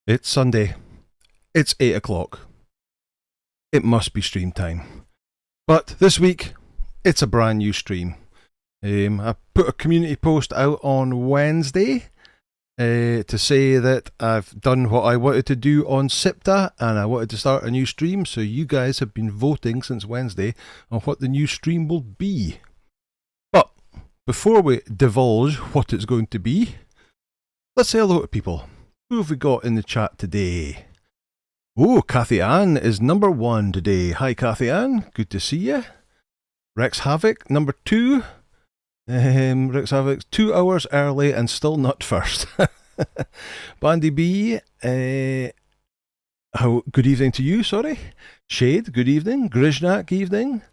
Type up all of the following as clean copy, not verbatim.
It's Sunday. It's 8 o'clock. It must be stream time. But this week, it's a brand new stream. I put a community post out on Wednesday to say that I've done what I wanted to do on SIPTA and I wanted to start a new stream. So you guys have been voting since Wednesday on what the new stream will be. But before we divulge what it's going to be, let's say hello to people. Who have we got in the chat today? Oh, Kathy Ann is number 1 today. Hi, Kathy Ann. Good to see you. Rex Havoc, number 2. Rex Havoc's 2 hours early and still not first. Bandy B, good evening to you, sorry. Shade, good evening. Grizhnak, evening.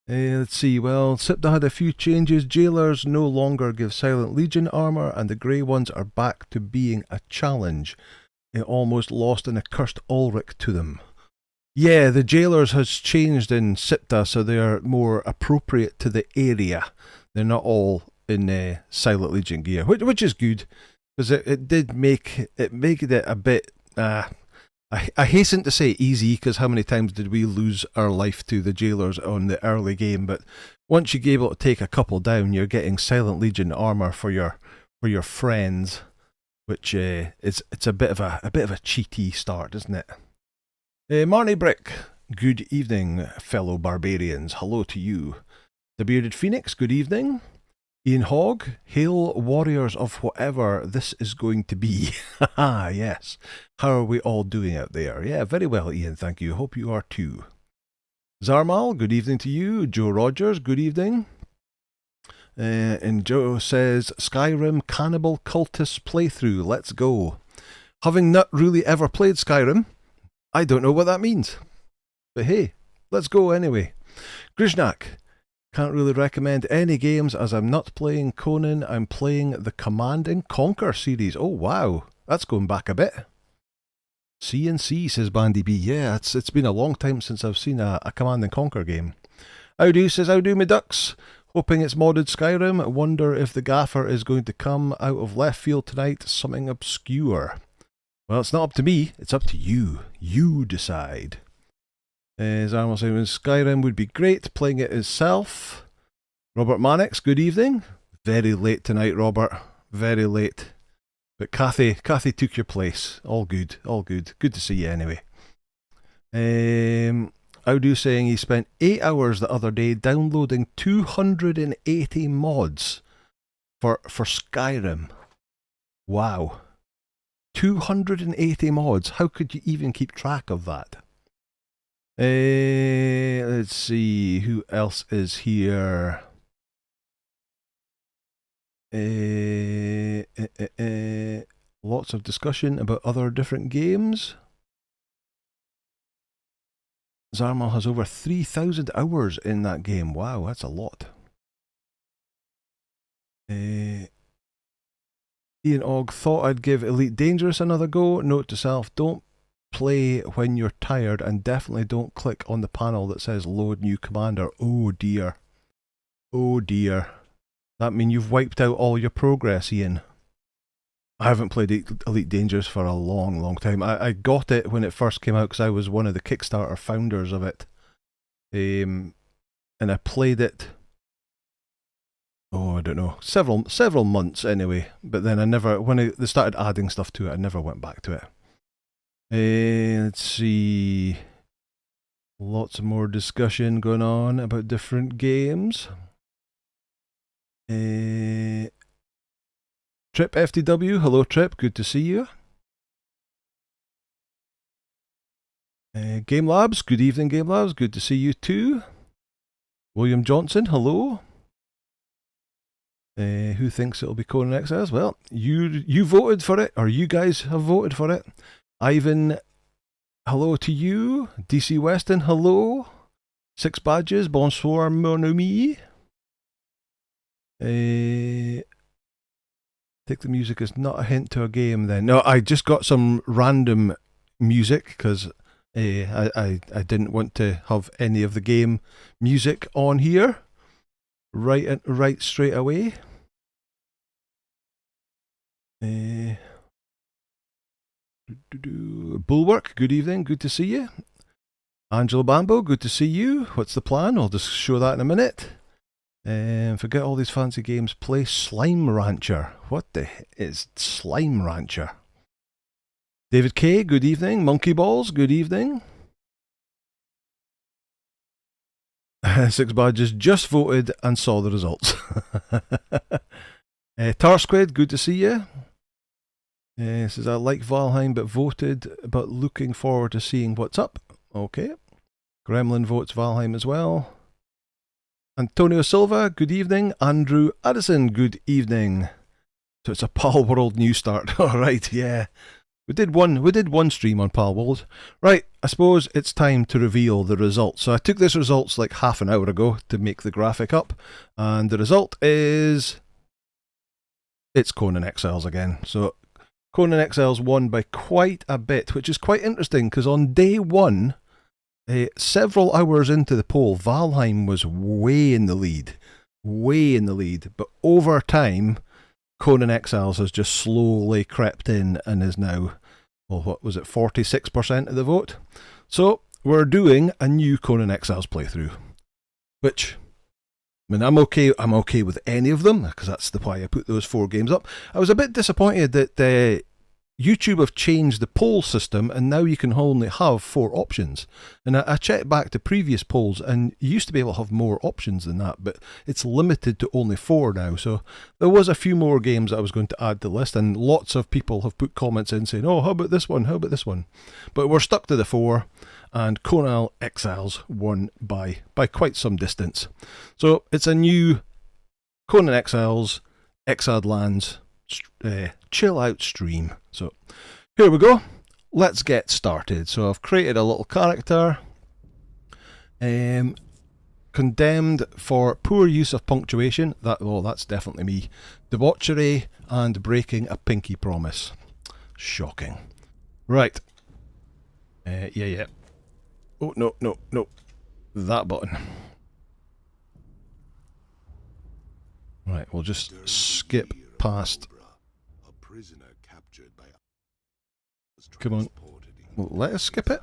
Let's see, well, SIPTA had a few changes. Jailers no longer give Silent Legion armour, and the grey ones are back to being a challenge. It almost lost an accursed Ulrich to them. Yeah, the Jailers has changed in SIPTA, so they are more appropriate to the area. They're not all in Silent Legion gear, which is good, because it did make it a bit... I hasten to say easy, because how many times did we lose our life to the Jailers on the early game? But once you're able to take a couple down, you're getting Silent Legion armor for your friends, which it's a bit of a cheaty start, isn't it? Marnie Brick, good evening, fellow barbarians. Hello to you. The Bearded Phoenix, good evening. Ian Hogg, hail warriors of whatever this is going to be. Haha, yes. How are we all doing out there? Yeah, very well, Ian, thank you. Hope you are too. Zarmal, good evening to you. Joe Rogers, good evening. And Joe says, Skyrim Cannibal Cultist playthrough, let's go. Having not really ever played Skyrim, I don't know what that means. But hey, let's go anyway. Grizhnak, can't really recommend any games as I'm not playing Conan, I'm playing the Command and Conquer series. Oh wow, that's going back a bit. C&C, says Bandy B. Yeah, it's been a long time since I've seen a Command and Conquer game. Howdo, says Howdo me ducks. Hoping it's modded Skyrim. Wonder if the gaffer is going to come out of left field tonight, something obscure. Well, it's not up to me, it's up to you. You decide. Zarmal saying Skyrim would be great, playing it itself. Robert Mannix, good evening. Very late tonight, Robert. Very late. But Kathy took your place. All good, all good. Good to see you anyway. Audu saying he spent 8 hours the other day downloading 280 mods for Skyrim. Wow. 280 mods. How could you even keep track of that? Let's see, who else is here? Lots of discussion about other different games. Zarmal has over 3,000 hours in that game. Wow, that's a lot. Ian Og, thought I'd give Elite Dangerous another go. Note to self, don't play when you're tired, and definitely don't click on the panel that says load new commander. Oh dear. Oh dear. That means you've wiped out all your progress, Ian. I haven't played Elite Dangerous for a long time. I got it when it first came out because I was one of the Kickstarter founders of it. And I played it, oh I don't know, several months anyway, but then I never, when they started adding stuff to it, I never went back to it. Let's see. Lots more discussion going on about different games. Trip FTW, hello Trip, good to see you. Game Labs, good evening Game Labs, good to see you too. William Johnson, hello. Who thinks it'll be Conan Exiles? Well, you voted for it, or you guys have voted for it. Ivan, hello to you. DC Weston, hello. 6 Badges, bonsoir mon ami. Take the music as not a hint to a game then. No, I just got some random music because I didn't want to have any of the game music on here right straight away. Bulwark, good evening, good to see you. Angela Bambo, good to see you. What's the plan? I'll just show that in a minute. Forget all these fancy games. Play Slime Rancher. What the heck is Slime Rancher? David K, good evening. Monkey Balls, good evening. Six Badges just voted and saw the results. Tar Squid, good to see you. Says I like Valheim but voted, but looking forward to seeing what's up. Okay. Gremlin votes Valheim as well. Antonio Silva, good evening. Andrew Addison, good evening. So it's a Pal World new start. Alright, yeah. We did one stream on Pal World. Right, I suppose it's time to reveal the results. So I took this results like half an hour ago to make the graphic up, and the result is it's Conan Exiles again. So Conan Exiles won by quite a bit, which is quite interesting because on day one, several hours into the poll, Valheim was way in the lead. But over time, Conan Exiles has just slowly crept in and is now, well, what was it, 46% of the vote? So we're doing a new Conan Exiles playthrough, which, I mean, I'm okay with any of them because that's why I put those 4 games up. I was a bit disappointed that YouTube have changed the poll system and now you can only have 4 options. And I checked back to previous polls and you used to be able to have more options than that, but it's limited to only 4 now. So there was a few more games that I was going to add to the list, and lots of people have put comments in saying, oh, how about this one? How about this one? But we're stuck to the 4, and Conan Exiles won by quite some distance. So it's a new Conan Exiles, Exiled Lands, chill out stream. So here we go, let's get started. So I've created a little character, condemned for poor use of punctuation, that's definitely me, debauchery and breaking a pinky promise. Shocking. Right, yeah, oh no, that button. Right, we'll just skip past. Come on, well, let us skip it.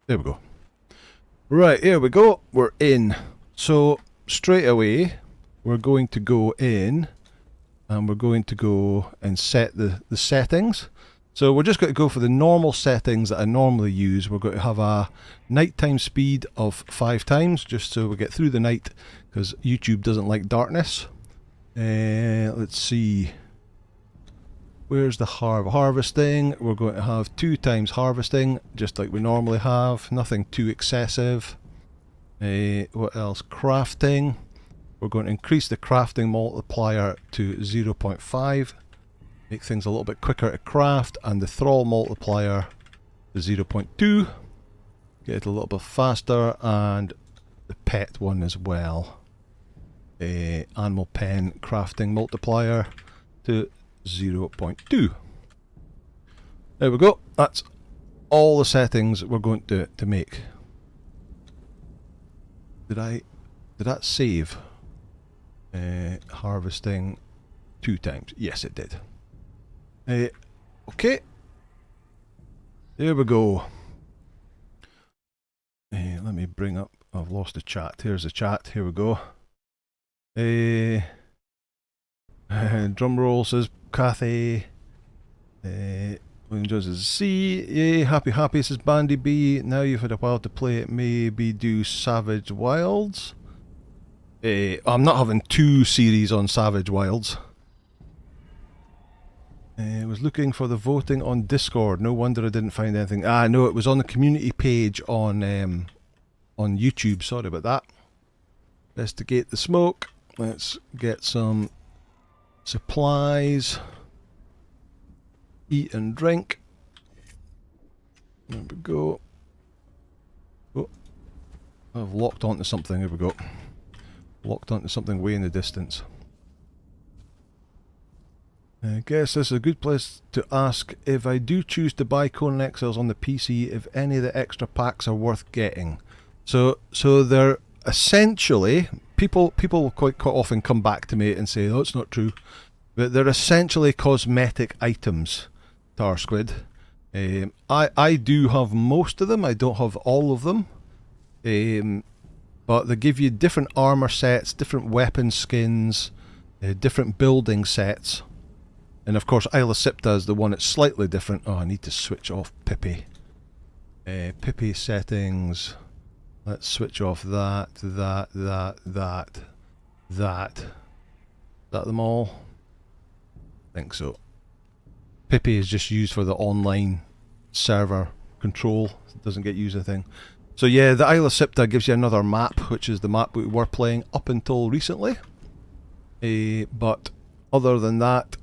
There we go. Right, here we go. We're in. So straight away, we're going to go in, and we're going to go and set the settings. So we're just going to go for the normal settings that I normally use. We're going to have a nighttime speed of 5 times, just so we get through the night, because YouTube doesn't like darkness. Let's see. Where's the harvesting? We're going to have 2 times harvesting, just like we normally have. Nothing too excessive. What else? Crafting. We're going to increase the crafting multiplier to 0.5. Make things a little bit quicker to craft. And the thrall multiplier to 0.2. Get it a little bit faster. And the pet one as well. Animal pen crafting multiplier to 0.2. There we go. That's all the settings we're going to make. Did that save? Harvesting 2 times. Yes, it did. Okay. There we go. Let me bring up. I've lost the chat. Here's the chat. Here we go. Drum roll, says Cathy. William Jones says C. Yay, happy says Bandy B. Now you've had a while to play it, maybe do Savage Wilds. I'm not having 2 series on Savage Wilds. I was looking for the voting on Discord. No wonder I didn't find anything. No, it was on the community page on YouTube. Sorry about that. Investigate the smoke. Let's get some supplies. Eat and drink. There we go. Oh, I've locked onto something. Here we go. Locked onto something way in the distance. I guess this is a good place to ask if I do choose to buy Conan Exiles on the PC, if any of the extra packs are worth getting. So they're essentially, people quite often come back to me and say, oh, it's not true. But they're essentially cosmetic items, Tar Squid. I do have most of them. I don't have all of them. But they give you different armor sets, different weapon skins, different building sets. And of course Exiled is the one that's slightly different. Oh, I need to switch off Pippi. Pippi settings. Let's switch off that. Is that them all? I think so. Pippi is just used for the online server control. It doesn't get used a thing. So yeah, the Exiled gives you another map, which is the map we were playing up until recently. But other than that,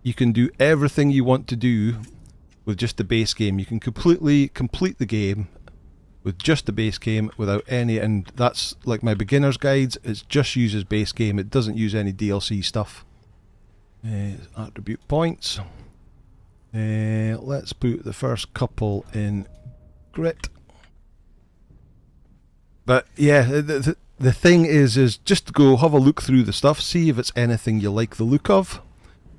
you can do everything you want to do with just the base game. You can completely complete the game with just the base game without any, and that's like my beginner's guides. It just uses base game. It doesn't use any DLC stuff. Attribute points. Let's put the first couple in grit. But yeah, the thing is just go have a look through the stuff, see if it's anything you like the look of.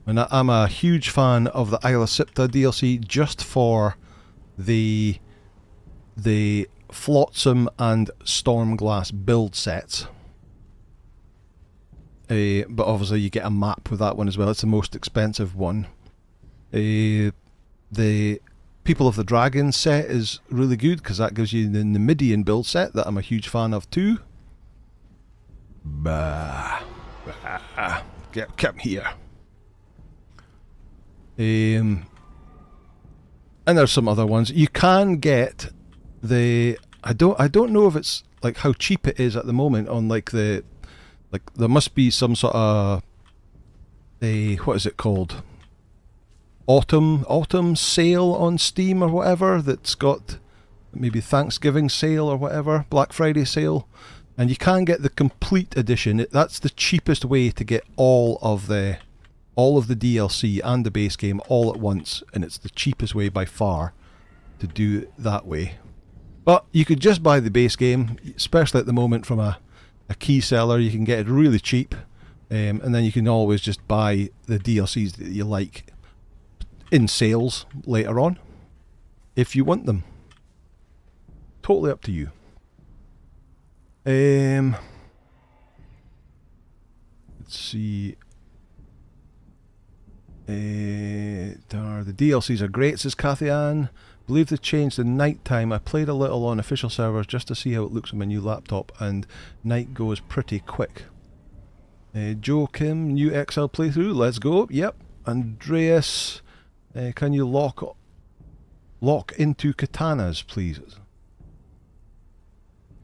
And I'm a huge fan of the Exiled DLC just for the Flotsam and Stormglass build sets. But obviously you get a map with that one as well. It's the most expensive one. The People of the Dragon set is really good because that gives you the Numidian build set that I'm a huge fan of too. Come here. And there's some other ones. You can get the I don't know if it's like how cheap it is at the moment on like there must be some sort of what is it called? Autumn sale on Steam or whatever that's got maybe Thanksgiving sale or whatever, Black Friday sale, and you can get the complete edition. That's the cheapest way to get all of the DLC and the base game all at once, and it's the cheapest way by far to do it that way. But you could just buy the base game, especially at the moment from a key seller. You can get it really cheap, and then you can always just buy the DLCs that you like in sales later on if you want them. Totally up to you. Let's see. The DLCs are great, says Kathy Ann. Believe they changed the night time. I played a little on official servers just to see how it looks on my new laptop, and night goes pretty quick. Joe Kim, new Exile playthrough. Let's go. Yep. Andreas, can you lock into katanas, please?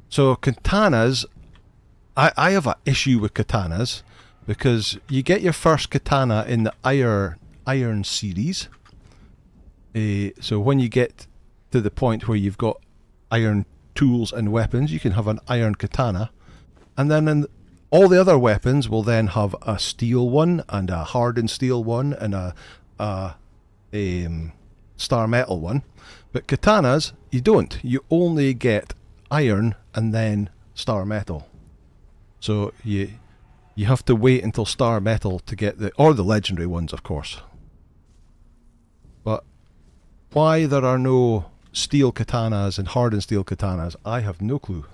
So katanas, I have an issue with katanas because you get your first katana in the Iron series. So when you get to the point where you've got iron tools and weapons, you can have an iron katana, and then all the other weapons will then have a steel one and a hardened steel one and a star metal one. But katanas, you don't. You only get iron and then star metal. So you have to wait until star metal to get or the legendary ones, of course. But why there are no steel katanas and hardened steel katanas, I have no clue.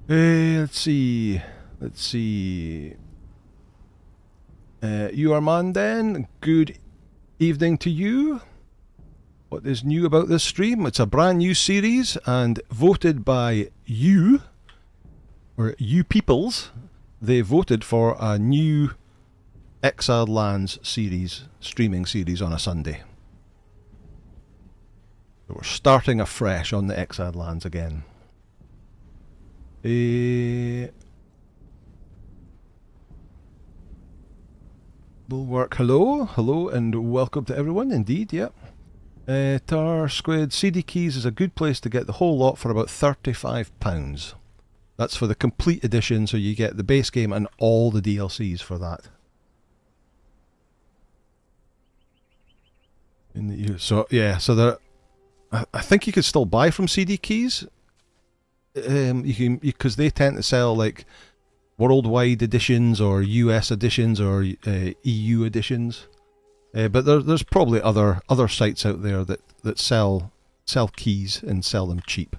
Let's see. You are Mandan. Good evening to you. What is new about this stream? It's a brand new series and voted by you, or you peoples. They voted for a new Exiled Lands streaming series on a Sunday. So we're starting afresh on the Exiled Lands again. Bulwark, hello, and welcome to everyone. Indeed, yep. Tar Squid, CD Keys is a good place to get the whole lot for about £35. That's for the complete edition, so you get the base game and all the DLCs for that. So yeah, so there, I think you could still buy from CD Keys. You can, because they tend to sell like worldwide editions or US editions or EU editions. But there's probably other sites out there that sell keys and sell them cheap.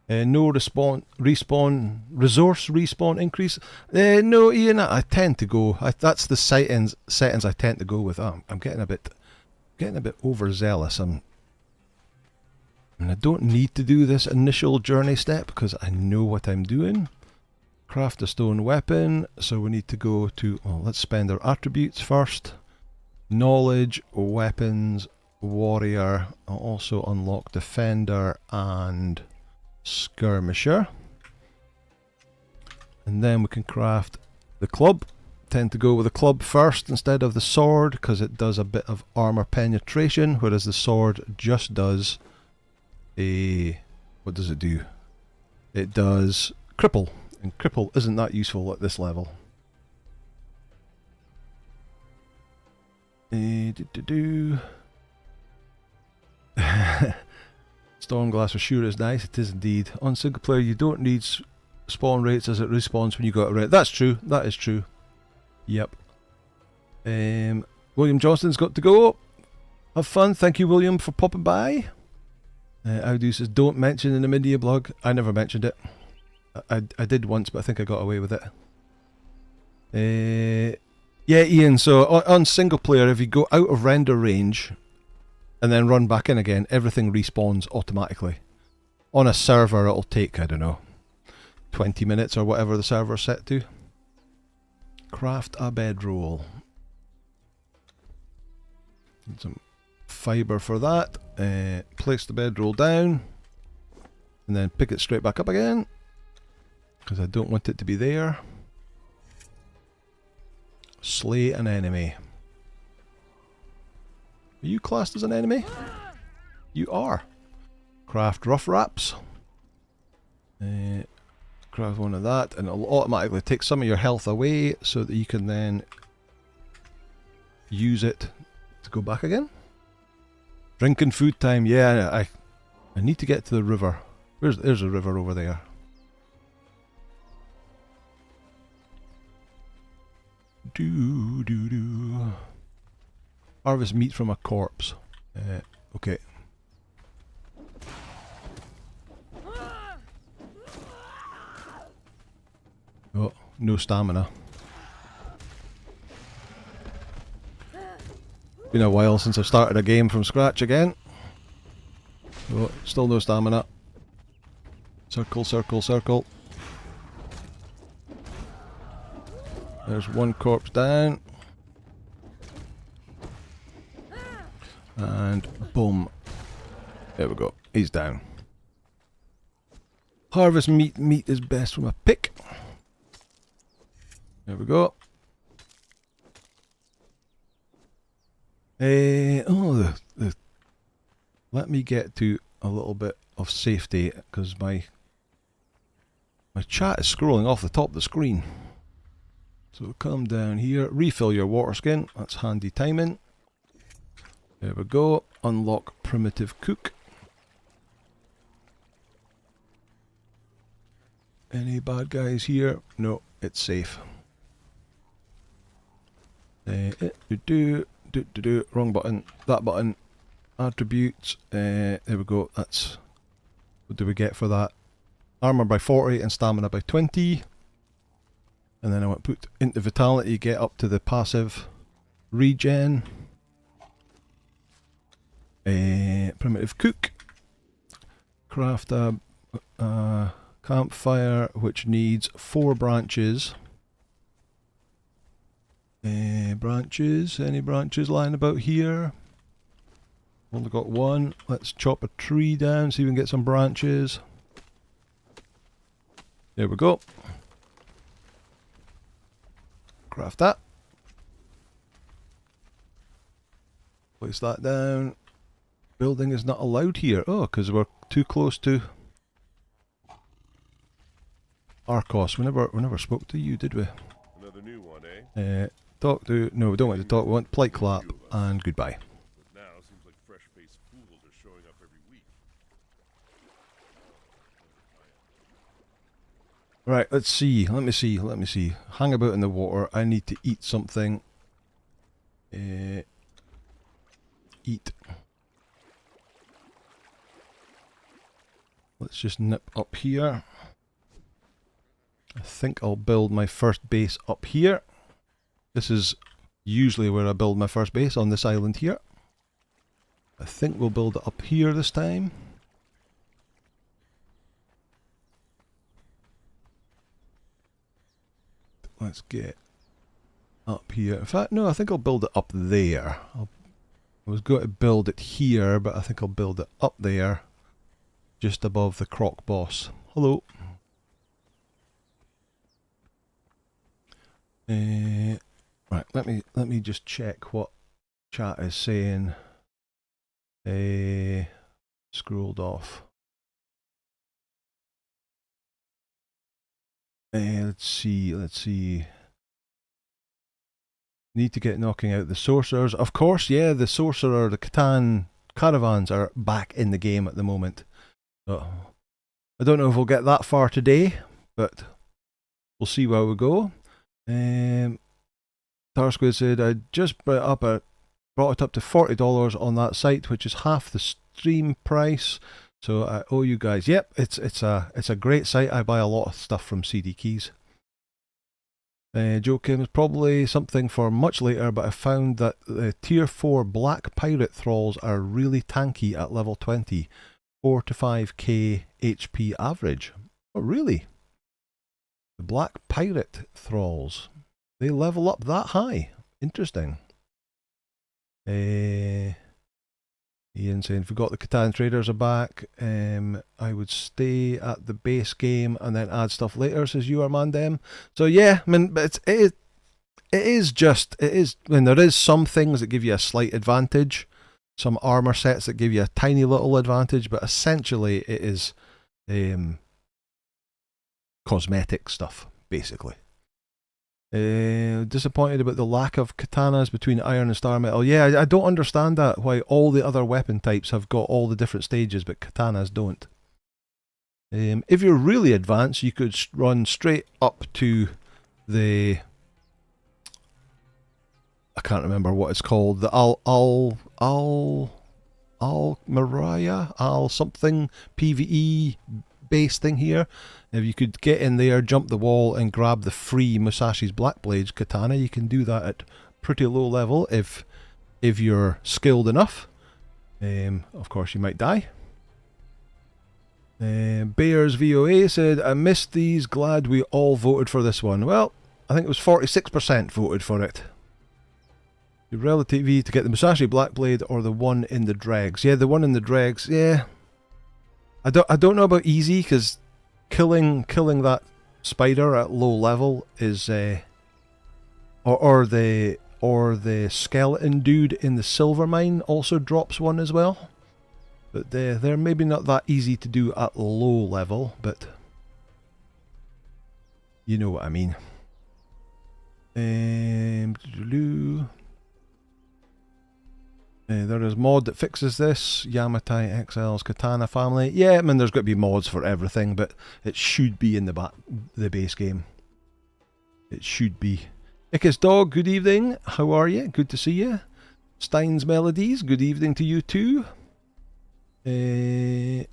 No respawn resource respawn increase. No, Ian, I tend to go. That's the settings I tend to go with. I'm getting a bit overzealous. And I don't need to do this initial journey step because I know what I'm doing. Craft a stone weapon. So we need to go to. Well, let's spend our attributes first. Knowledge, weapons, warrior. I'll also unlock defender and skirmisher, and then we can craft the club. Tend to go with the club first instead of the sword because it does a bit of armor penetration, whereas the sword just does what does it do? It does cripple, and cripple isn't that useful at this level. Stormglass for sure is nice. It is indeed. On single player, you don't need spawn rates as it respawns when you got it right. That's true. That is true. Yep. William Johnston's got to go. Have fun. Thank you, William, for popping by. Audu says, don't mention in the media blog. I never mentioned it. I did once, but I think I got away with it. Yeah, Ian, so on single player, if you go out of render range and then run back in again, everything respawns automatically. On a server, it'll take, I don't know, 20 minutes or whatever the server's set to. Craft a bedroll. Need some fibre for that. Place the bedroll down and then pick it straight back up again because I don't want it to be there. Slay an enemy. Are you classed as an enemy? You are. Craft rough wraps. Craft one of that and it'll automatically take some of your health away so that you can then use it to go back again. Drinking food time. Yeah, I need to get to the river. There's a river over there. Do. Harvest meat from a corpse. Okay. Oh, no stamina. Been a while since I've started a game from scratch again. Oh, still no stamina. Circle, circle, circle. There's one corpse down. And boom. There we go. He's down. Harvest meat. Meat is best from a pick. There we go. Let me get to a little bit of safety because my chat is scrolling off the top of the screen. So come down here, refill your water skin. That's handy timing. There we go. Unlock primitive cook. Any bad guys here? No, it's safe. Wrong button. That button. Attributes. There we go. That's what do we get for that? Armor by 40 and stamina by 20. And then I want to put into vitality, get up to the passive regen. Primitive cook. Craft a campfire which needs 4 branches. Branches? Any branches lying about here? Only got one. Let's chop a tree down so we can get some branches. There we go. Craft that. Place that down. Building is not allowed here. Oh, because we're too close to Arcos. We never spoke to you, did we? Another new one, eh? Talk to... No, we don't want to talk. We want polite clap and goodbye. But now seems like fresh-faced fools are showing up every week. Right, let's see. Let me see. Hang about in the water. I need to eat something. Eat. Let's just nip up here. I think I'll build my first base up here. This is usually where I build my first base, on this island here. I think we'll build it up here this time. Let's get up here. In fact, no, I think I'll build it up there. I was going to build it here, but I think I'll build it up there, just above the croc boss. Hello. Right, let me just check what chat is saying. Scrolled off. Let's see. Need to get knocking out the sorcerers. Of course, yeah, the sorcerer, the Catan caravans are back in the game at the moment. So, I don't know if we'll get that far today, but we'll see where we go. Tarsquid said, I just brought it up to $40 on that site, which is half the stream price. So I owe you guys. Yep, it's a great site. I buy a lot of stuff from CD Keys. Joe Kim's probably something for much later, but I found that the tier 4 black pirate thralls are really tanky at level 20. 4 to 5k HP average. Oh, really? The black pirate thralls. They level up that high. Interesting. Ian saying, forgot the Catan traders are back. I would stay at the base game and then add stuff later, says you are Mandem. So yeah, I mean, but it is when there is some things that give you a slight advantage, some armor sets that give you a tiny little advantage, but essentially it is cosmetic stuff, basically. Disappointed about the lack of katanas between iron and star metal. Yeah, I don't understand that, why all the other weapon types have got all the different stages but katanas don't. If you're really advanced, you could run straight up to the, I can't remember what it's called, the Al something PvE base thing here. If you could get in there, jump the wall and grab the free Musashi's Black Blades katana, you can do that at pretty low level if you're skilled enough. Of course you might die. Bears VOA said, I missed these, glad we all voted for this one. Well, I think it was 46% voted for it. The relative to get the Musashi Black Blade or the one in the dregs. Yeah, the one in the dregs, yeah. I don't know about easy, because killing that spider at low level is or the skeleton dude in the silver mine also drops one as well. But they're maybe not that easy to do at low level, but you know what I mean. There is mod that fixes this. Yamatai Exiles Katana family. Yeah, I mean there's got to be mods for everything, but it should be in the base game. It should be. Ickis Dog, good evening. How are you? Good to see you. Stein's Melodies, good evening to you too. I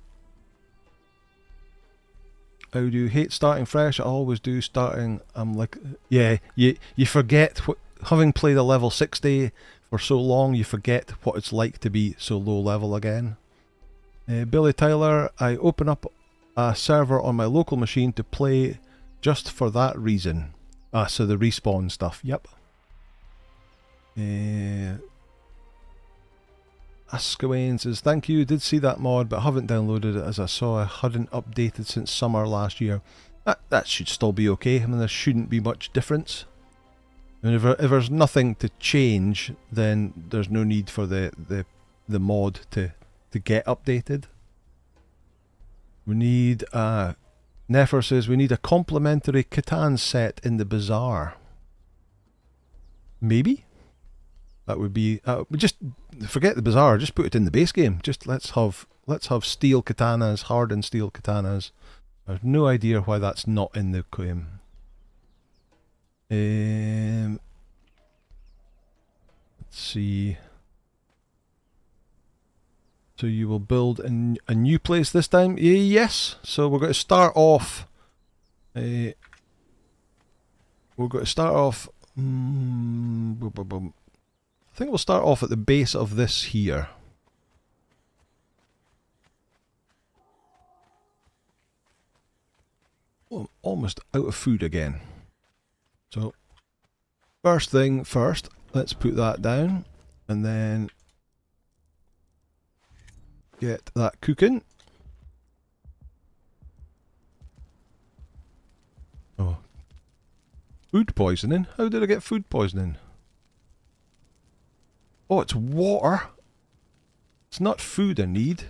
do hate starting fresh. I always do starting. I'm like, yeah, you forget what, having played a level 60 for so long, you forget what it's like to be so low level again. Billy Tyler, I open up a server on my local machine to play just for that reason. Ah, so the respawn stuff, yep. Askawain says, thank you, did see that mod but haven't downloaded it as I saw I hadn't updated since summer last year. That should still be okay. I mean, there shouldn't be much difference. I mean, if there's nothing to change, then there's no need for the mod to get updated. We need, Nefer says, we need a complimentary Catan set in the bazaar. Maybe? That would be, just forget the bazaar, just put it in the base game. Just let's have steel katanas, hardened steel katanas, I have no idea why that's not in the claim. Let's see. So you will build a new place this time? Yes. So we're going to start off. I think we'll start off at the base of this here. Oh, I'm almost out of food again. So, first thing first, let's put that down. And then get that cooking. Oh. Food poisoning? How did I get food poisoning? Oh, it's water. It's not food I need.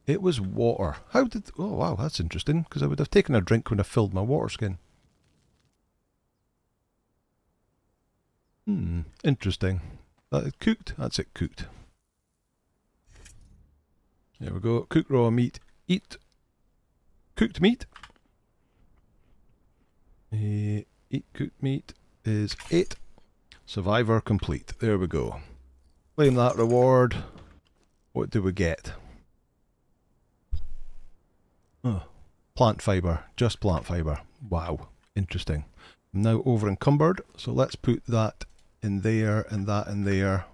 It was water. How did... Oh, wow, that's interesting. Because I would have taken a drink when I filled my water skin. Interesting. That is cooked? That's it, cooked. There we go. Cook raw meat. Eat. Cooked meat. Eat cooked meat is 8. Survivor complete. There we go. Claim that reward. What do we get? Oh, plant fibre. Just plant fibre. Wow. Interesting. I'm now over encumbered, so let's put that in there and that in there.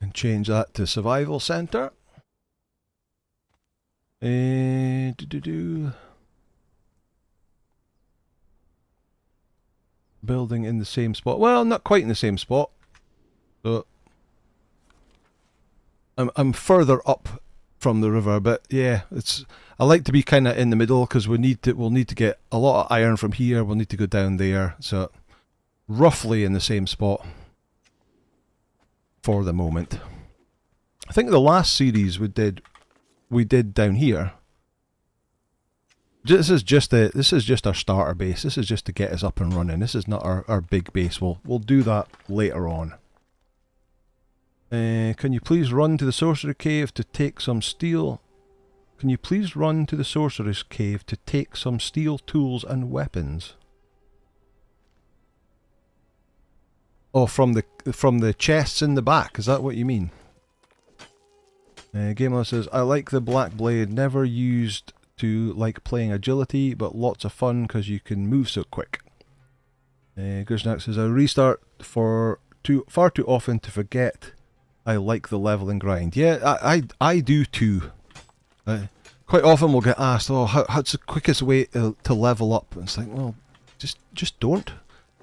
And change that to survival centre. Building in the same spot. Well, not quite in the same spot. So I'm further up from the river, but yeah, I like to be kind of in the middle because we'll need to get a lot of iron from here. We'll need to go down there, so roughly in the same spot for the moment. I think the last series we did down here. This is just our starter base. This is just to get us up and running. This is not our big base. We'll do that later on. Can you please run to the sorcery cave to take some steel? Can you please run to the sorcerer's cave to take some steel tools and weapons? Oh, from the chests in the back. Is that what you mean? Gamer says, I like the black blade. Never used to like playing agility, but lots of fun because you can move so quick. Grishnak says, I restart far too often to forget I like the leveling grind. Yeah, I do too. Quite often we'll get asked, oh, how's the quickest way to level up? And it's like, well, just don't.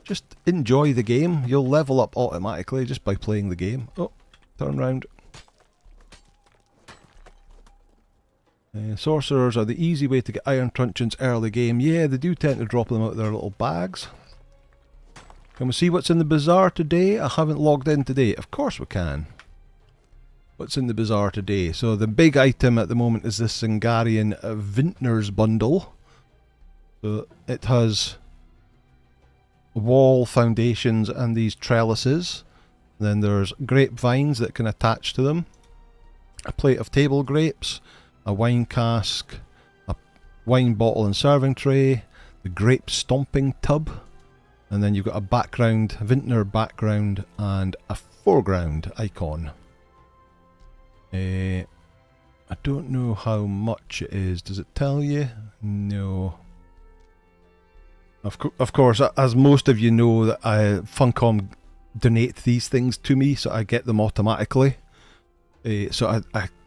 Just enjoy the game. You'll level up automatically just by playing the game. Oh, turn round. Sorcerers are the easy way to get iron truncheons early game. Yeah, they do tend to drop them out of their little bags. Can we see what's in the bazaar today? I haven't logged in today. Of course we can. What's in the bazaar today? So the big item at the moment is this Singarian Vintner's Bundle. So it has wall foundations and these trellises. Then there's grapevines that can attach to them. A plate of table grapes. A wine cask, a wine bottle and serving tray, the grape stomping tub, and then you've got a background, vintner background, and a foreground icon. I don't know how much it is. Does it tell you? No. Of course, as most of you know, that Funcom donate these things to me, so I get them automatically. So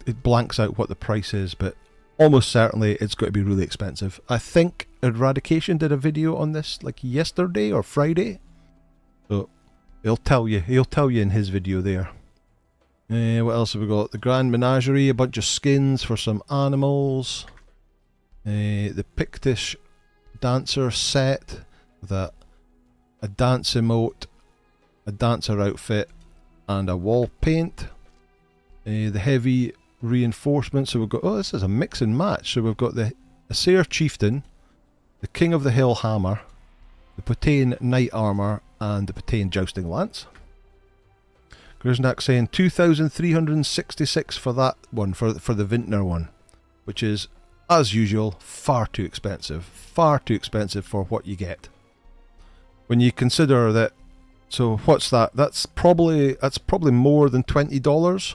it blanks out what the price is, but almost certainly it's going to be really expensive. I think Eradication did a video on this like yesterday or Friday, so he'll tell you in his video there. What else have we got? The Grand Menagerie, a bunch of skins for some animals. The Pictish Dancer set with a dance emote, a dancer outfit, and a wall paint. The heavy reinforcements, so we've got, oh, this is a mix and match. So we've got the Asair Chieftain, the King of the Hill Hammer, the Potane Knight Armour, and the Potane Jousting Lance. Grisnak saying 2,366 for that one, for the Vintner one, which is as usual, far too expensive. Far too expensive for what you get. When you consider that, so what's that? That's probably more than $20.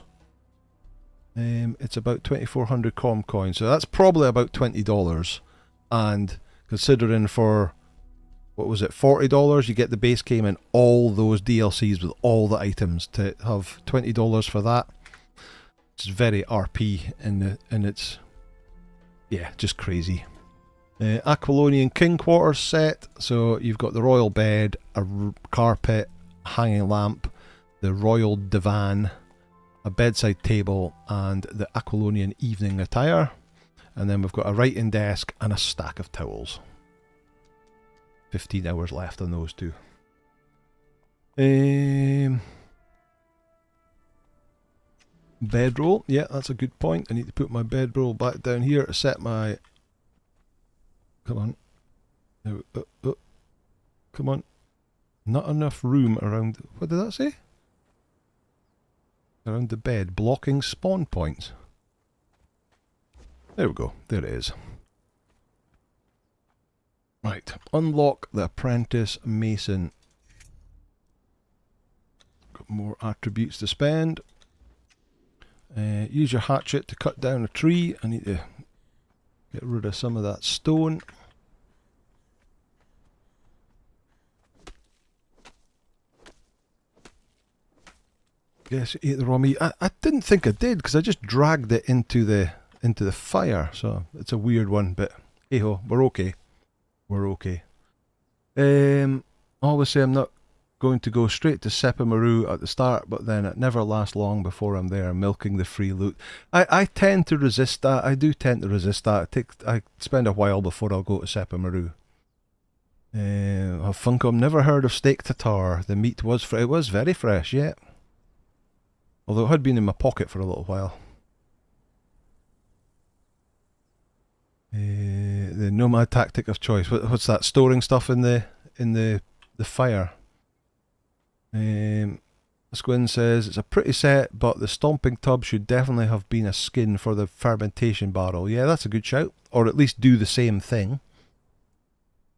It's about 2,400 com coins, so that's probably about $20. And considering for, what was it, $40, you get the base game and all those DLCs with all the items. To have $20 for that, it's very RP, and it's, yeah, just crazy. Aquilonian King Quarters set, so you've got the royal bed, a carpet, hanging lamp, the royal divan, a bedside table, and the Aquilonian evening attire. And then we've got a writing desk and a stack of towels. 15 hours left on those two. Bedroll, yeah, that's a good point. I need to put my bedroll back down here to set my... Come on. Come on. Not enough room around... What did that say? Around the bed. Blocking spawn points. There we go. There it is. Right. Unlock the Apprentice Mason. Got more attributes to spend. Use your hatchet to cut down a tree. I need to get rid of some of that stone. Yes, ate the raw meat. I didn't think I did because I just dragged it into the fire. So it's a weird one, but hey ho, we're okay. We're okay. Obviously I'm not going to go straight to Sepamaru at the start, but then it never lasts long before I'm there milking the free loot. I tend to resist that. I do tend to resist that. I spend a while before I'll go to Sepamaru. Funcom, never heard of steak tartare. The meat was it was very fresh, yeah. Although it had been in my pocket for a little while. The nomad tactic of choice. What's that? Storing stuff in the fire. Squin says it's a pretty set, but the stomping tub should definitely have been a skin for the fermentation barrel. Yeah, that's a good shout. Or at least do the same thing.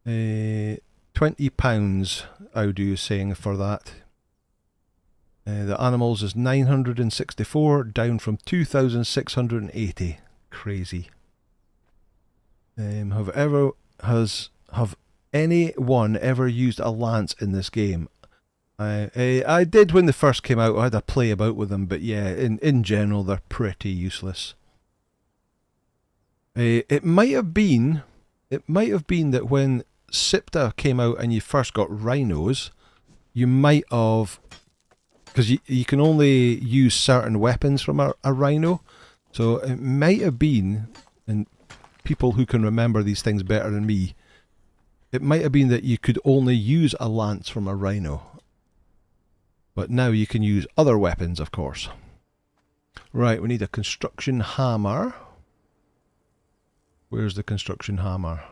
£20 Audu is saying for that. The animals is 964, down from 2,680. Crazy. Have anyone ever used a lance in this game? I did when they first came out. I had to play about with them, but yeah, in general they're pretty useless. It might have been that when Sipta came out and you first got rhinos, you might have, because you can only use certain weapons from a rhino, so it might have been, and people who can remember these things better than me, it might have been that you could only use a lance from a rhino. But now you can use other weapons, of course. Right, we need a construction hammer. Where's the construction hammer?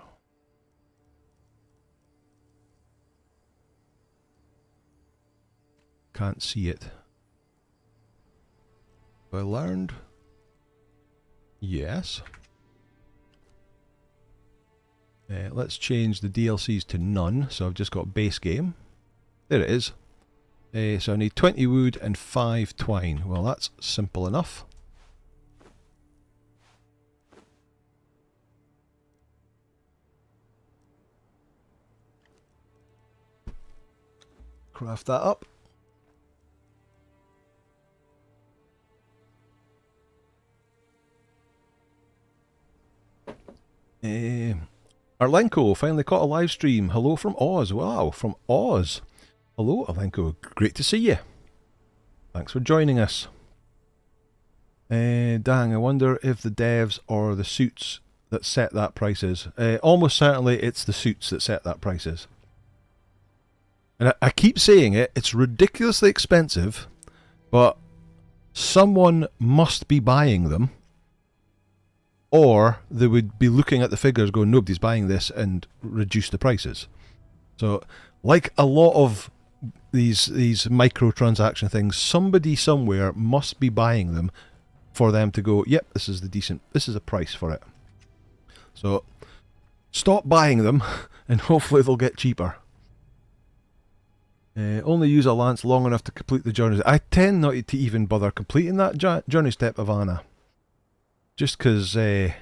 Can't see it. Have I learned? Yes. Let's change the DLCs to none. So I've just got base game. There it is. So I need 20 wood and 5 twine. Well, that's simple enough. Craft that up. Arlenko finally caught a live stream. Hello from Oz. Wow, from Oz. Hello, Arlenko. Great to see you. Thanks for joining us. Dang, I wonder if the devs or the suits that set that prices. Almost certainly it's the suits that set that prices. And I keep saying it, it's ridiculously expensive, but someone must be buying them. Or they would be looking at the figures going, nobody's buying this, and reduce the prices. So, like a lot of these microtransaction things, somebody somewhere must be buying them for them to go, yep, this is a price for it. So stop buying them and hopefully they'll get cheaper. Only use a lance long enough to complete the journey. I tend not to even bother completing that journey step, Ivana. Just because the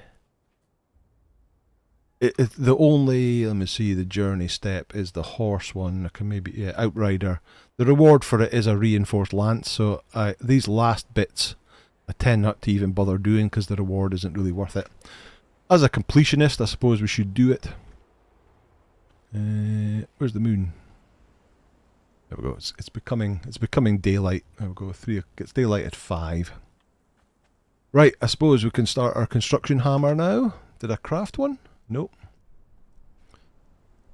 only, let me see, the journey step is the horse one. I can maybe, yeah, Outrider. The reward for it is a reinforced lance, so these last bits I tend not to even bother doing because the reward isn't really worth it. As a completionist, I suppose we should do it. Where's the moon? There we go. It's becoming daylight. There we go. It's daylight at 5. Right, I suppose we can start our construction hammer now. Did I craft one? Nope.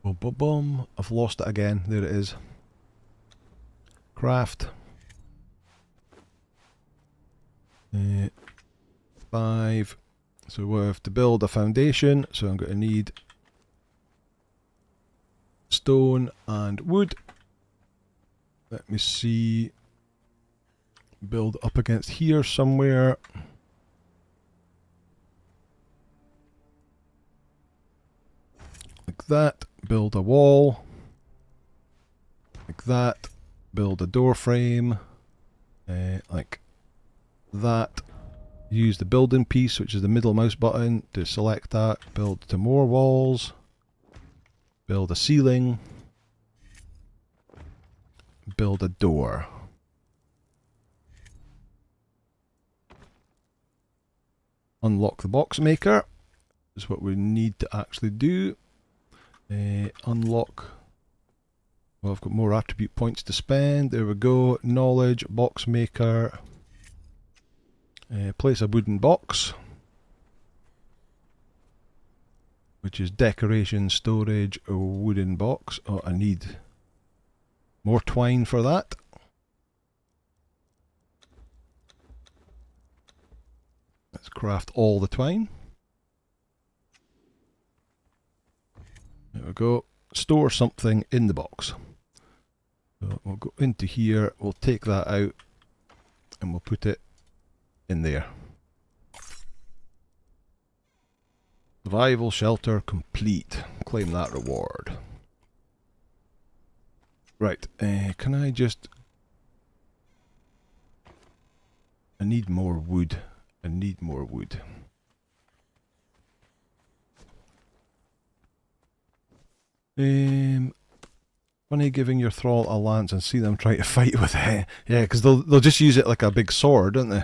Boom, boom, boom. I've lost it again. There it is. Craft. 5. So we have to build a foundation. So I'm going to need stone and wood. Let me see. Build up against here somewhere. Like that. Build a wall. Like that. Build a door frame. Like that. Use the building piece, which is the middle mouse button, to select that. Build to more walls. Build a ceiling. Build a door. Unlock the box maker is what we need to actually do. Unlock. Well, I've got more attribute points to spend. There we go. Knowledge, box maker. Place a wooden box, which is decoration, storage, a wooden box. Oh, I need more twine for that. Let's craft all the twine. There we go. Store something in the box. So we'll go into here, we'll take that out, and we'll put it in there. Survival shelter complete. Claim that reward. Right, can I just... I need more wood. I need more wood. Funny giving your thrall a lance and see them try to fight with it. Yeah, because they'll just use it like a big sword, don't they?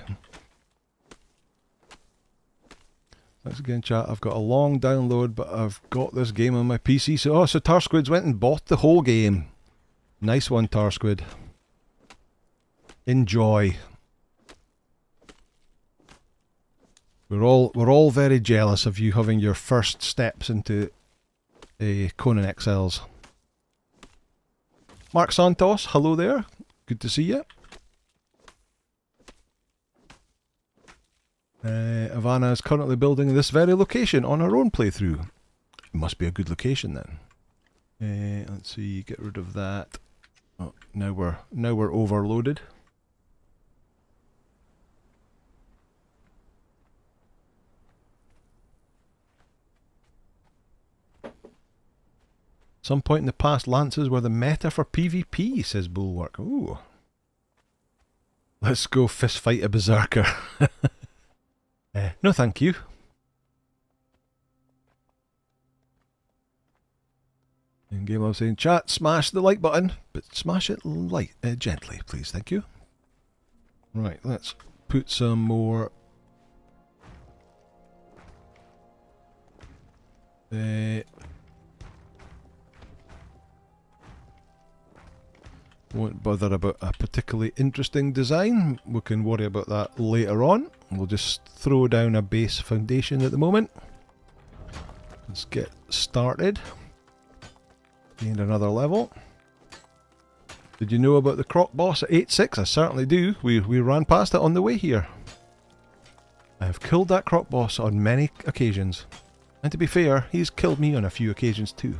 Thanks again, chat. I've got a long download, but I've got this game on my PC. So Tarsquid's went and bought the whole game. Nice one, Tarsquid. Enjoy. We're all very jealous of you having your first steps into Conan Exiles. Mark Santos, hello there. Good to see you. Ivana is currently building this very location on her own playthrough. It must be a good location then. Let's see, get rid of that. Oh, now we're overloaded. Some point in the past, lances were the meta for PvP, says Bulwark. Ooh. Let's go fist fight a berserker. No thank you. In game I was saying, chat, smash the like button, but smash it gently, please, thank you. Right, let's put some more... Won't bother about a particularly interesting design. We can worry about that later on. We'll just throw down a base foundation at the moment. Let's get started. Gained another level. Did you know about the croc boss at 8-6? I certainly do. We ran past it on the way here. I have killed that croc boss on many occasions. And to be fair, he's killed me on a few occasions too.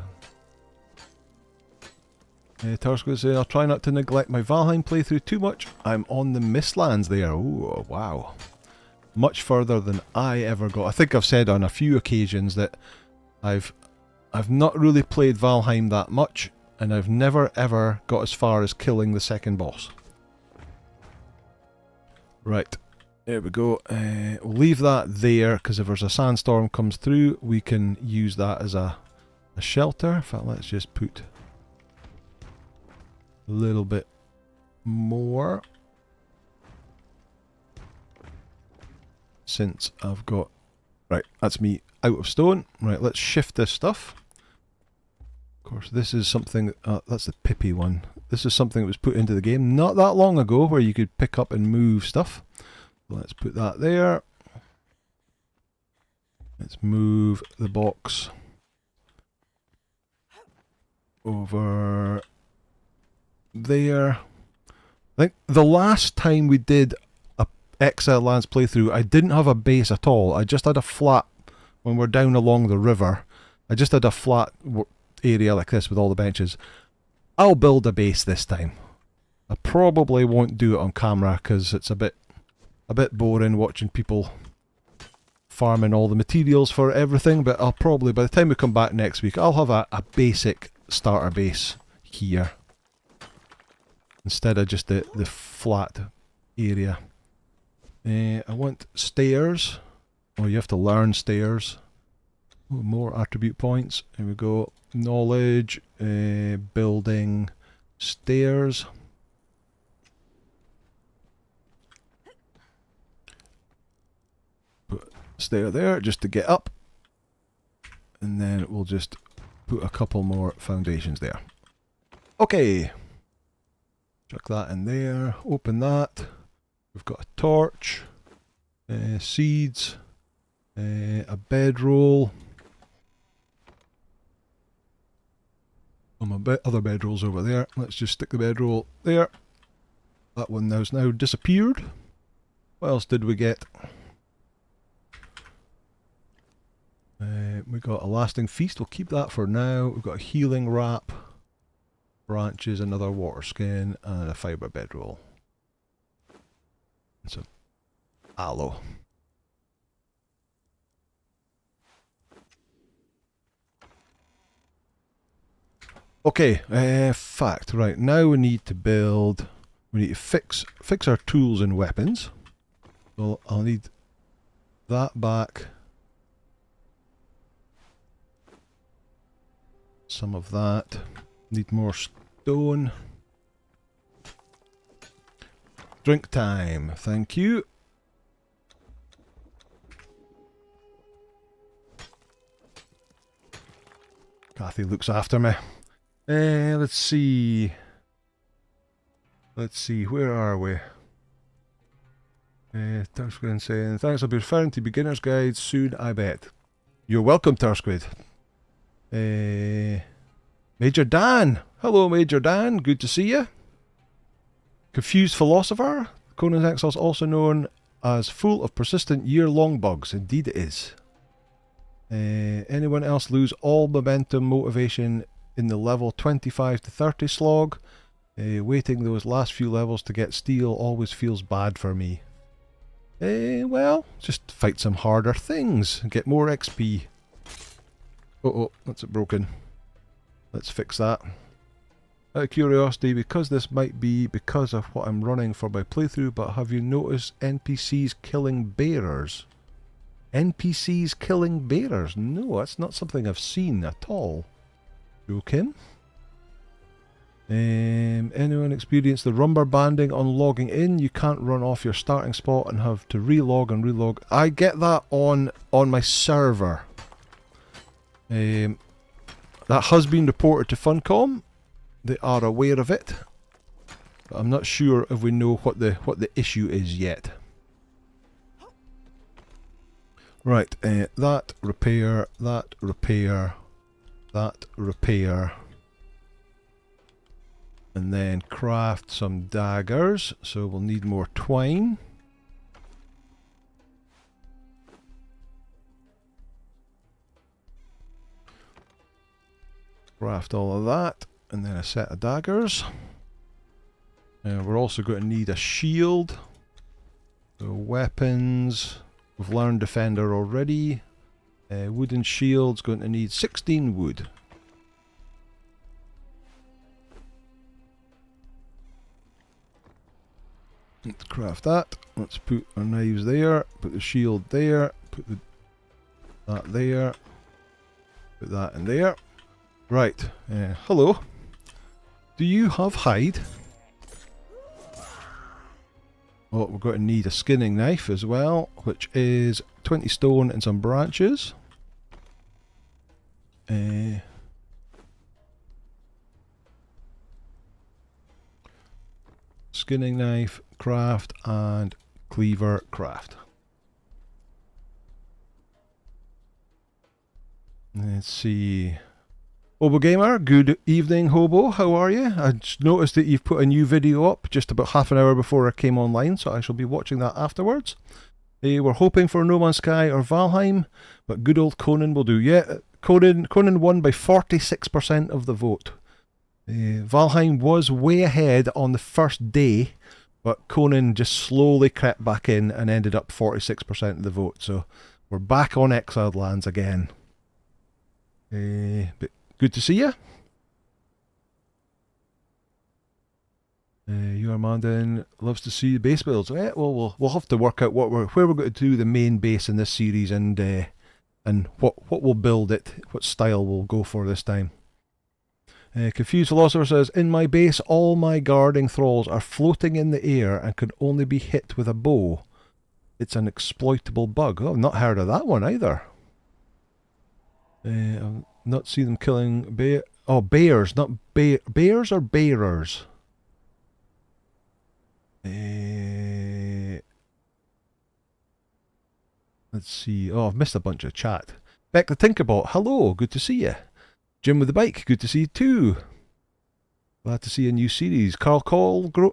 Tarsco says, I'll try not to neglect my Valheim playthrough too much. I'm on the Mistlands there. Oh, wow. much further than I ever got. I think I've said on a few occasions that I've not really played Valheim that much, and I've never ever got as far as killing the second boss. Right, there we go. We'll leave that there, because if there's a sandstorm comes through, we can use that as a shelter. In fact, let's just put a little bit more, since I've got... Right, that's me out of stone. Right, let's shift this stuff. Of course, this is something... that's the Pippi one. This is something that was put into the game not that long ago, where you could pick up and move stuff. Let's put that there. Let's move the box over there. I think the last time we did a Exiled Lands playthrough, I didn't have a base at all. I just had a flat, when we're down along the river, I just had a flat area like this with all the benches. I'll build a base this time. I probably won't do it on camera because it's a bit boring watching people farming all the materials for everything, but I'll probably, by the time we come back next week, I'll have a basic starter base here instead of just the flat area. I want stairs. Oh, you have to learn stairs. Oh, more attribute points. Here we go. Knowledge, building, stairs. Put a stair there just to get up. And then we'll just put a couple more foundations there. Okay. Chuck that in there. Open that. We've got a torch. Seeds. A bedroll. Other bedrolls over there. Let's just stick the bedroll there. That one has now disappeared. What else did we get? We got a lasting feast. We'll keep that for now. We've got a healing wrap, branches, another water skin, and a fibre bedroll. And some aloe. Okay, fact. Right, now we need to build... We need to fix our tools and weapons. So I'll need that back. Some of that. Need more stone. Drink time. Thank you. Kathy looks after me. Let's see. Let's see, where are we? Tursquid saying, thanks, I'll be referring to beginner's guide soon, I bet. You're welcome, Tursquid. Major Dan. Hello, Major Dan. Good to see you. Confused Philosopher. Conan's Exiles, also known as full of persistent year-long bugs. Indeed it is. Anyone else lose all momentum, motivation in the level 25 to 30 slog? Waiting those last few levels to get steel always feels bad for me. Well, just fight some harder things and get more XP. Oh, that's broken. Let's fix that. Out of curiosity, because this might be because of what I'm running for my playthrough, but have you noticed NPCs killing bearers? NPCs killing bearers? No, that's not something I've seen at all. Joking. Anyone experienced the rumber banding on logging in? You can't run off your starting spot and have to relog and relog. I get that on my server. That has been reported to Funcom. They are aware of it. But I'm not sure if we know what the issue is yet. Right, that repair, that repair, that repair. And then craft some daggers, so we'll need more twine. Craft all of that, and then a set of daggers. We're also going to need a shield. So weapons, We've learned Defender already. Wooden shield's going to need 16 wood. Let's craft that. Let's put our knives there. Put the shield there. Put that there. Put that in there. Right. Hello. Do you have hide? Oh, we're going to need a skinning knife as well, which is 20 stone and some branches. Skinning knife, craft, and cleaver, craft. Let's see. Hobo Gamer, good evening, Hobo. How are you? I just noticed that you've put a new video up just about half an hour before I came online, so I shall be watching that afterwards. We're hoping for No Man's Sky or Valheim, but good old Conan will do. Yeah, Conan won by 46% of the vote. Valheim was way ahead on the first day, but Conan just slowly crept back in and ended up 46% of the vote. So we're back on Exiled Lands again. But good to see you. Your Mandan loves to see the base builds. Well, we'll have to work out where we're going to do the main base in this series, and what we'll build it, what style we'll go for this time. Confused Philosopher says, in my base all my guarding thralls are floating in the air and can only be hit with a bow. It's an exploitable bug. Oh, I've not heard of that one either. I've not seen them killing bears, not bears or bearers. Let's see. Oh, I've missed a bunch of chat. Beck the Tinkerbot, hello, good to see you. Jim with the bike, good to see you too. Glad to see a new series. Cotgrave.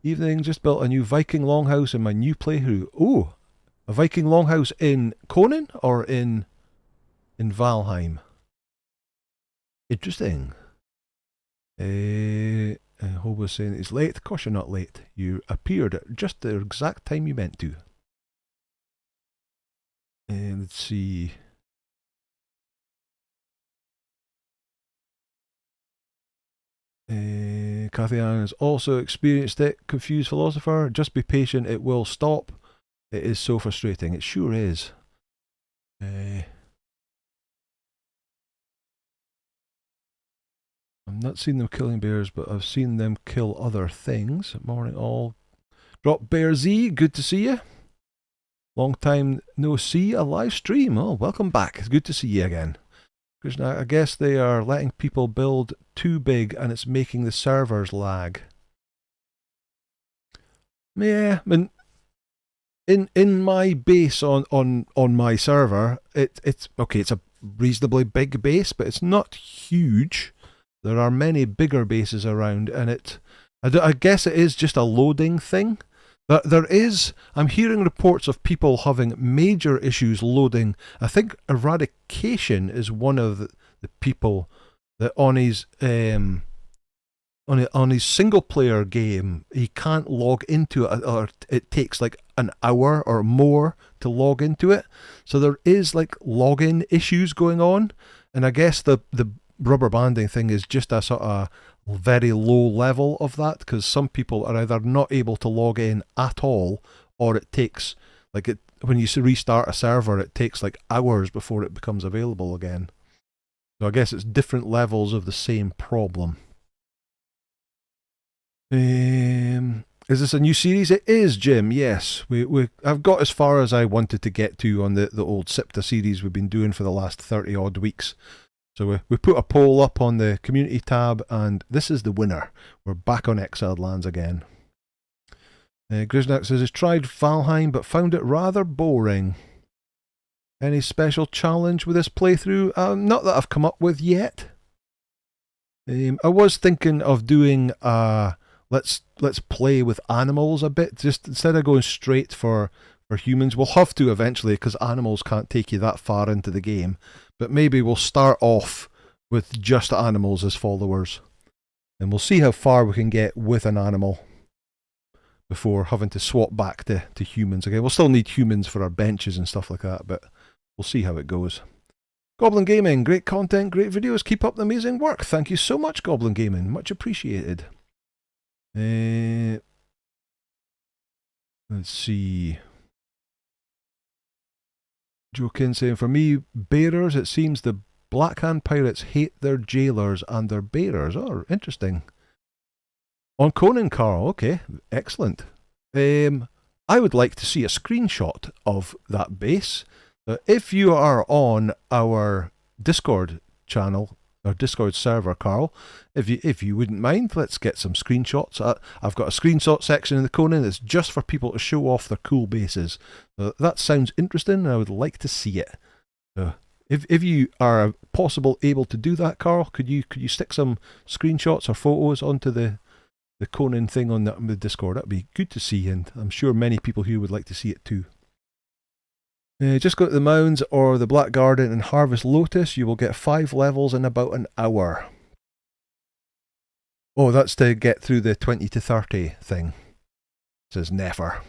Evening, just built a new Viking longhouse in my new playthrough. Oh, a Viking longhouse in Conan or in Valheim? Interesting. Hobo's saying it's late. Of course you're not late. You appeared at just the exact time you meant to. Let's see. Kathy Ann has also experienced it. Confused Philosopher. Just be patient. It will stop. It is so frustrating. It sure is. I'm not seen them killing bears, but I've seen them kill other things. Morning all. Drop Bear Z, good to see you. Long time no see, a live stream. Oh, welcome back. It's good to see you again. Krishna, I guess they are letting people build too big and it's making the servers lag. Yeah, I mean, in my base on my server, it's okay, it's a reasonably big base, but it's not huge. There are many bigger bases around, and I guess it is just a loading thing. I'm hearing reports of people having major issues loading. I think Eradication is one of the people that on his single player game, he can't log into it, or it takes like an hour or more to log into it. So there is like login issues going on, and I guess the rubber banding thing is just a sort of very low level of that, because some people are either not able to log in at all, or it takes when you restart a server, it takes like hours before it becomes available again. So I guess it's different levels of the same problem. Is this a new series? It is, Jim. Yes, I've got as far as I wanted to get to on the old SIPTA series we've been doing for the last 30 odd weeks. So we put a poll up on the community tab, and this is the winner. We're back on Exiled Lands again. Griznak says he's tried Valheim but found it rather boring. Any special challenge with this playthrough? Not that I've come up with yet. I was thinking of doing let's play with animals a bit, just instead of going straight for humans. We'll have to eventually, because animals can't take you that far into the game. But maybe we'll start off with just animals as followers, and we'll see how far we can get with an animal. before having to swap back to humans again. We'll still need humans for our benches and stuff like that, but we'll see how it goes. Goblin Gaming, great content, great videos. Keep up the amazing work. Thank you so much, Goblin Gaming. Much appreciated. Let's see. Jokin saying, for me, bearers, it seems the Blackhand pirates hate their jailers and their bearers. Oh, interesting. On Conan, Carl. Okay, excellent. I would like to see a screenshot of that base. If you are on our Discord channel, or Discord server, Carl, if you wouldn't mind, let's get some screenshots. I've got a screenshot section in the Conan that's just for people to show off their cool bases. That sounds interesting, and I would like to see it. If you are possible able to do that, Carl, could you stick some screenshots or photos onto the Conan thing on the Discord? That'd be good to see, and I'm sure many people here would like to see it too. Just go to the mounds or the Black Garden and harvest lotus. You will get 5 levels in about an hour. Oh, that's to get through the 20 to 30 thing. Says never.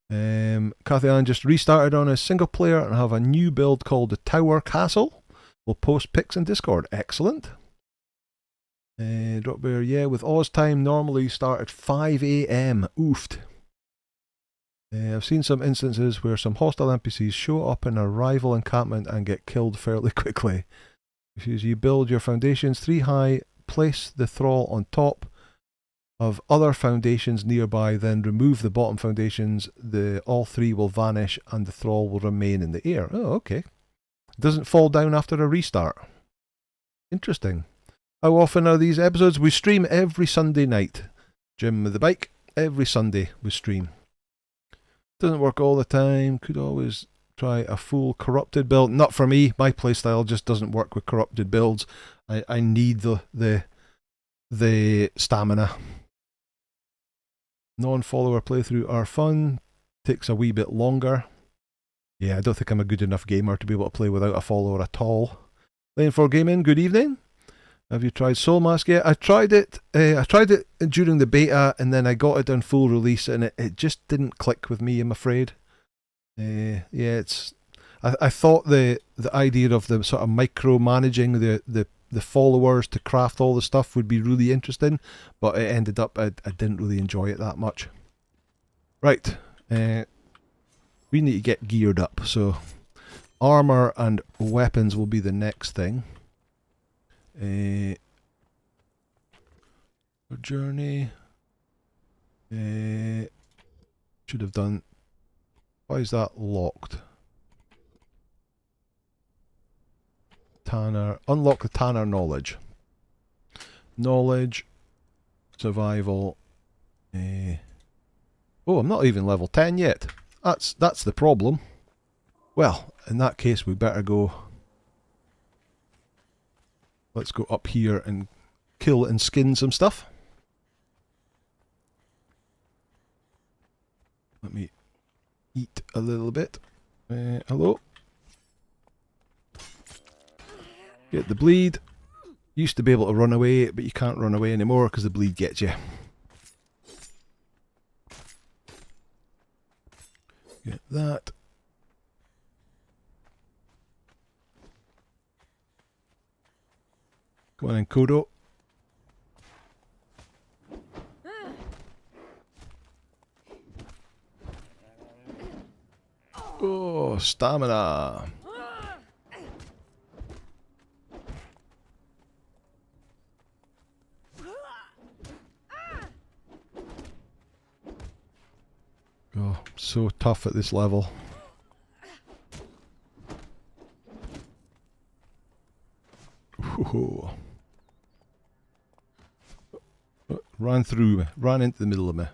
Kathy Ann just restarted on a single player and have a new build called the Tower Castle. We'll post pics in Discord. Excellent. Drop Bear, yeah, with Oz time normally start at 5 AM. Oofed. I've seen some instances where some hostile NPCs show up in a rival encampment and get killed fairly quickly. If you build your foundations 3 high, place the thrall on top of other foundations nearby, then remove the bottom foundations, all 3 will vanish and the thrall will remain in the air. Oh, okay. It doesn't fall down after a restart. Interesting. How often are these episodes? We stream every Sunday night. Jim with the bike, every Sunday we stream. Doesn't work all the time. Could always try a full corrupted build. Not for me. My playstyle just doesn't work with corrupted builds. I need the stamina. Non-follower playthrough are fun. Takes a wee bit longer. Yeah, I don't think I'm a good enough gamer to be able to play without a follower at all. Lane 4 Gaming, good evening. Have you tried Soul Mask yet? I tried it during the beta, and then I got it on full release, and it just didn't click with me, I'm afraid. Yeah, I thought the idea of the sort of micromanaging the followers to craft all the stuff would be really interesting, but it ended up I didn't really enjoy it that much. Right, we need to get geared up, so armor and weapons will be the next thing. Journey. Should have done. Why is that locked? Tanner. Unlock the Tanner knowledge. Knowledge. Survival. Oh, I'm not even level 10 yet. That's the problem. Well, in that case, we better go. Let's go up here and kill and skin some stuff. Let me eat a little bit. Hello. Get the bleed. Used to be able to run away, but you can't run away anymore because the bleed gets you. Get that. Come on in, Kodo. Oh, stamina. Oh, so tough at this level. Ooh. Ran through me. Ran into the middle of me.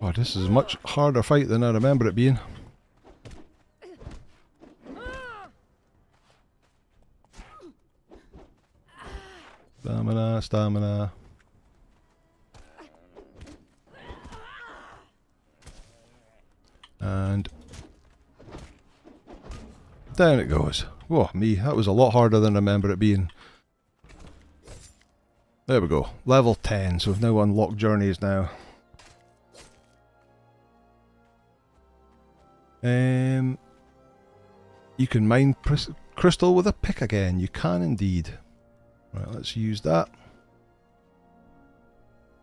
Oh, this is a much harder fight than I remember it being. Stamina, stamina. And Down it goes. Whoa, me, that was a lot harder than I remember it being. There we go. Level 10, so we've now unlocked journeys now. You can mine crystal with a pick again. You can indeed. Right, let's use that.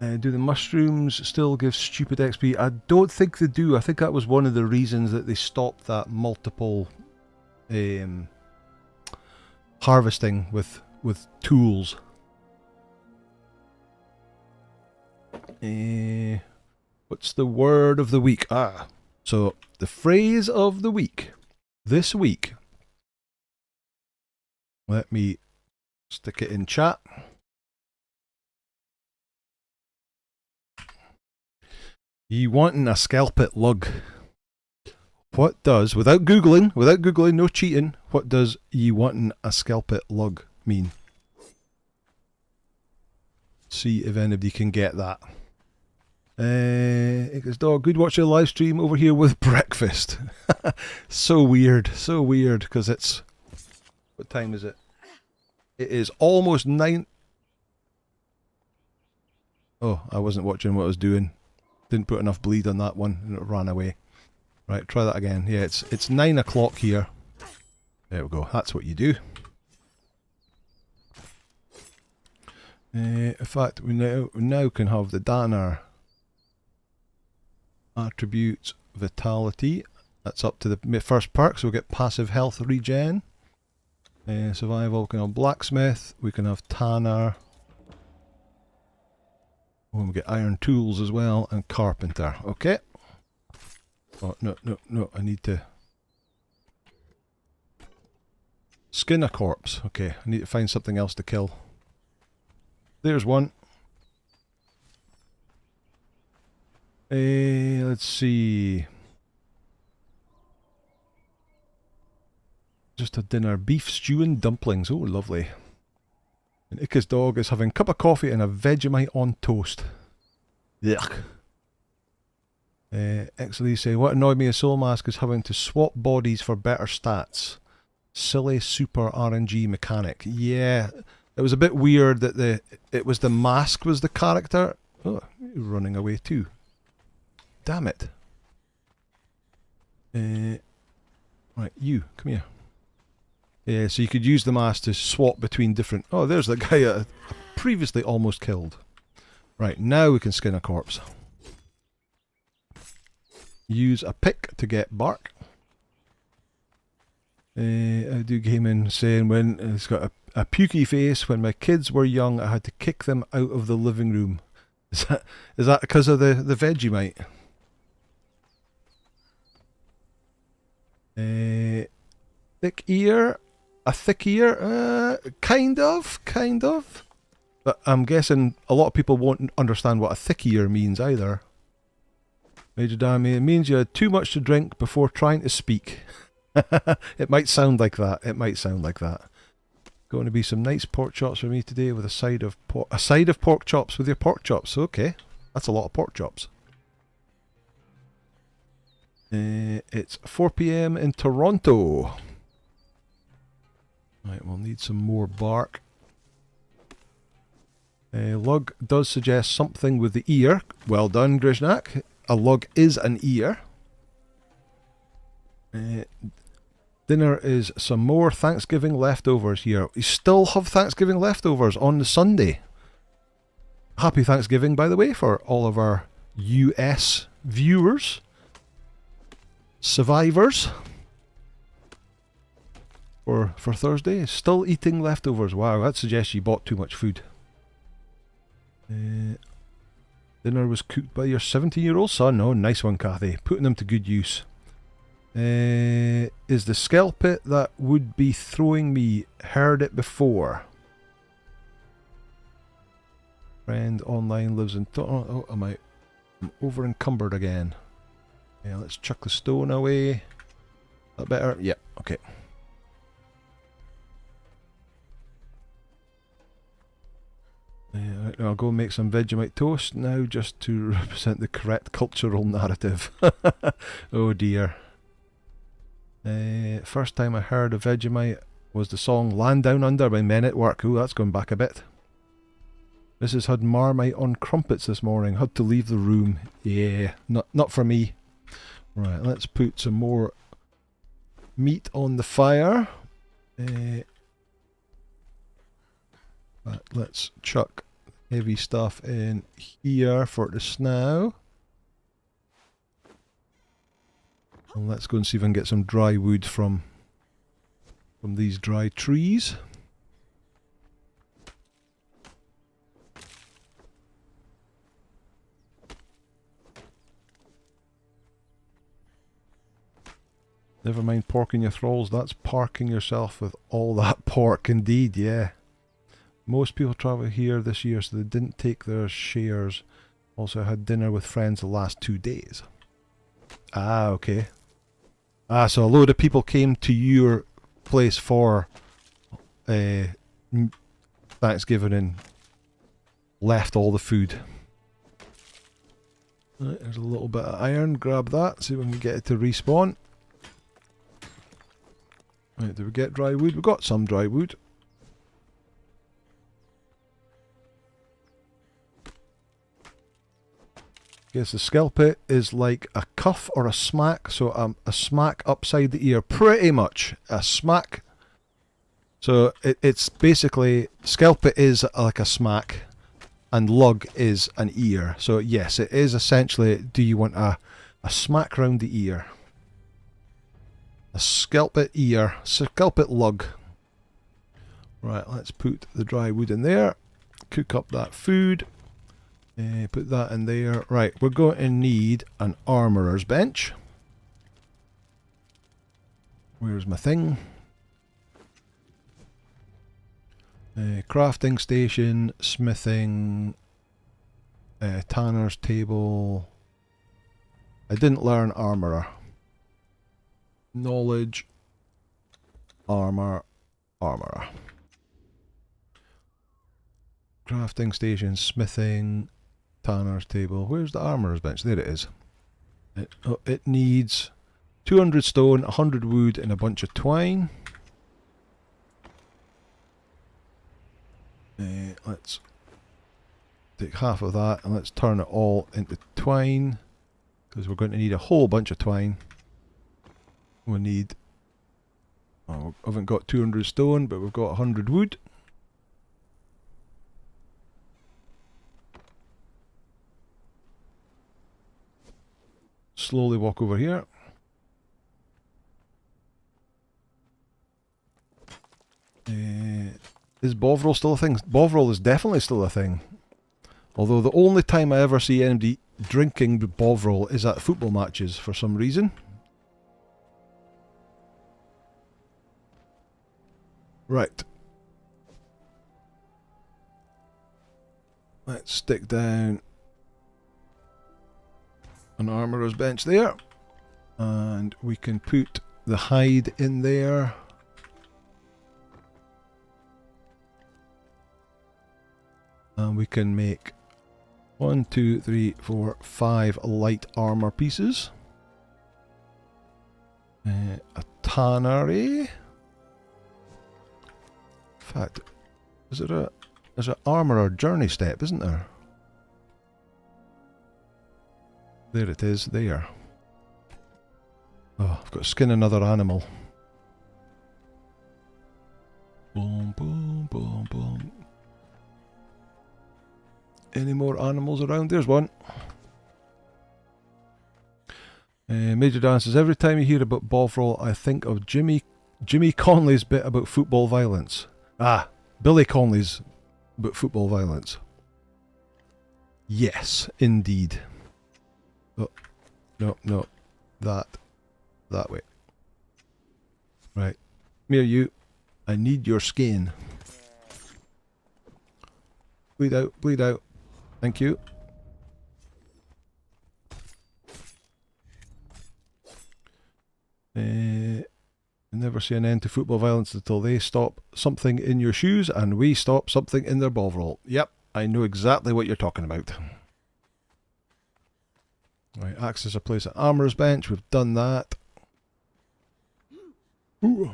Do the mushrooms still give stupid XP? I don't think they do. I think that was one of the reasons that they stopped that multiple harvesting with tools. What's the word of the week? So the phrase of the week this week. Let me stick it in chat. You wanting a scalpit lug? What does, without googling, no cheating, what does you wanting a scalpit lug mean? See if anybody can get that. It's dog. Good watching a live stream over here with breakfast. So weird, because it's, what time is it? It is almost 9. Oh, I wasn't watching what I was doing. Didn't put enough bleed on that one and it ran away. Right, try that again. Yeah, it's 9 o'clock here. There we go. That's what you do. In fact, we now can have the Danner attribute vitality. That's up to the first perk, so we'll get passive health regen. Survival, we can have blacksmith, we can have tanner. Oh, we get iron tools as well, and carpenter. Okay. Oh, no, I need to skin a corpse. Okay, I need to find something else to kill. There's one. Let's see. Just a dinner. Beef stew and dumplings. Oh, lovely. And Ika's dog is having a cup of coffee and a Vegemite on toast. Yuck. Exiles say, what annoyed me as Soul Mask is having to swap bodies for better stats. Silly super RNG mechanic. Yeah, it was a bit weird that it was the mask was the character. Oh, you're running away too. Damn it. Right, you, come here. Yeah, so you could use the mask to swap between different... Oh, there's the guy I previously almost killed. Right, now we can skin a corpse. Use a pick to get bark. I do gaming saying when it's got a pukey face. When my kids were young, I had to kick them out of the living room. Is that because of the Vegemite? Thick ear, a thick ear, kind of. But I'm guessing a lot of people won't understand what a thick ear means either. Major Dami, it means you had too much to drink before trying to speak. It might sound like that. Going to be some nice pork chops for me today with a side of pork chops with your pork chops. Okay, that's a lot of pork chops. It's 4 PM in Toronto. Right, we'll need some more bark. Lug does suggest something with the ear. Well done, Grishnak. A lug is an ear. Dinner is some more Thanksgiving leftovers here. We still have Thanksgiving leftovers on the Sunday. Happy Thanksgiving, by the way, for all of our US viewers. Survivors. For Thursday. Still eating leftovers. Wow, that suggests you bought too much food. Dinner was cooked by your 17-year-old son. Oh, nice one, Kathy. Putting them to good use. Is the scalpit that would be throwing me? Heard it before. Friend online lives in... Oh, I'm over encumbered again. Yeah, let's chuck the stone away. That better? Yeah, okay. Right, I'll go make some Vegemite toast now just to represent the correct cultural narrative. Oh dear. First time I heard of Vegemite was the song Land Down Under by Men at Work. Ooh, that's going back a bit. Mrs. had Marmite on crumpets this morning. Had to leave the room. Yeah, not for me. Right, let's put some more meat on the fire. But let's chuck heavy stuff in here for the snow. And let's go and see if I can get some dry wood from these dry trees. Never mind porking your thralls, that's parking yourself with all that pork indeed, yeah. Most people travel here this year, so they didn't take their shares. Also had dinner with friends the last 2 days. Ah, okay. Ah, so a load of people came to your place for Thanksgiving and left all the food. Right, there's a little bit of iron, grab that, see if we can get it to respawn. Right, did we get dry wood? We got some dry wood. Yes, the scalpel is like a cuff or a smack, so a smack upside the ear, pretty much. A smack. So it's basically, scalpel is like a smack, and lug is an ear. So yes, it is essentially, do you want a smack round the ear? A scalpel ear, scalpel lug. Right, let's put the dry wood in there. Cook up that food. Put that in there. Right, we're going to need an armourer's bench. Where's my thing? Crafting station, smithing, tanner's table. I didn't learn armourer. Knowledge, armour, armourer. Crafting station, smithing, tanner's table. Where's the armourer's bench? There it is. It needs 200 stone, 100 wood and a bunch of twine. Let's take half of that and let's turn it all into twine, because we're going to need a whole bunch of twine. We need, oh, we haven't got 200 stone, but we've got 100 wood. Slowly walk over here. Is Bovril still a thing? Bovril is definitely still a thing. Although the only time I ever see anybody drinking Bovril is at football matches for some reason. Right. Let's stick down an armourer's bench there. And we can put the hide in there. And we can make 1, 2, 3, 4, 5 light armour pieces. A tannery. In fact, there's an armourer journey step, isn't there? There it is, there. Oh, I've got to skin another animal. Boom, boom, boom, boom. Any more animals around? There's one. Major Dan says, every time you hear about Bovril, I think of Jimmy Conley's bit about football violence. Ah, Billy Conley's about football violence. Yes, indeed. Oh, no. That way. Right. Come here, you. I need your skin. Bleed out, bleed out. Thank you. Never see an end to football violence until they stop something in your shoes and we stop something in their Bovril. Yep, I know exactly what you're talking about. Right, access a place at armourer's bench. We've done that. Ooh.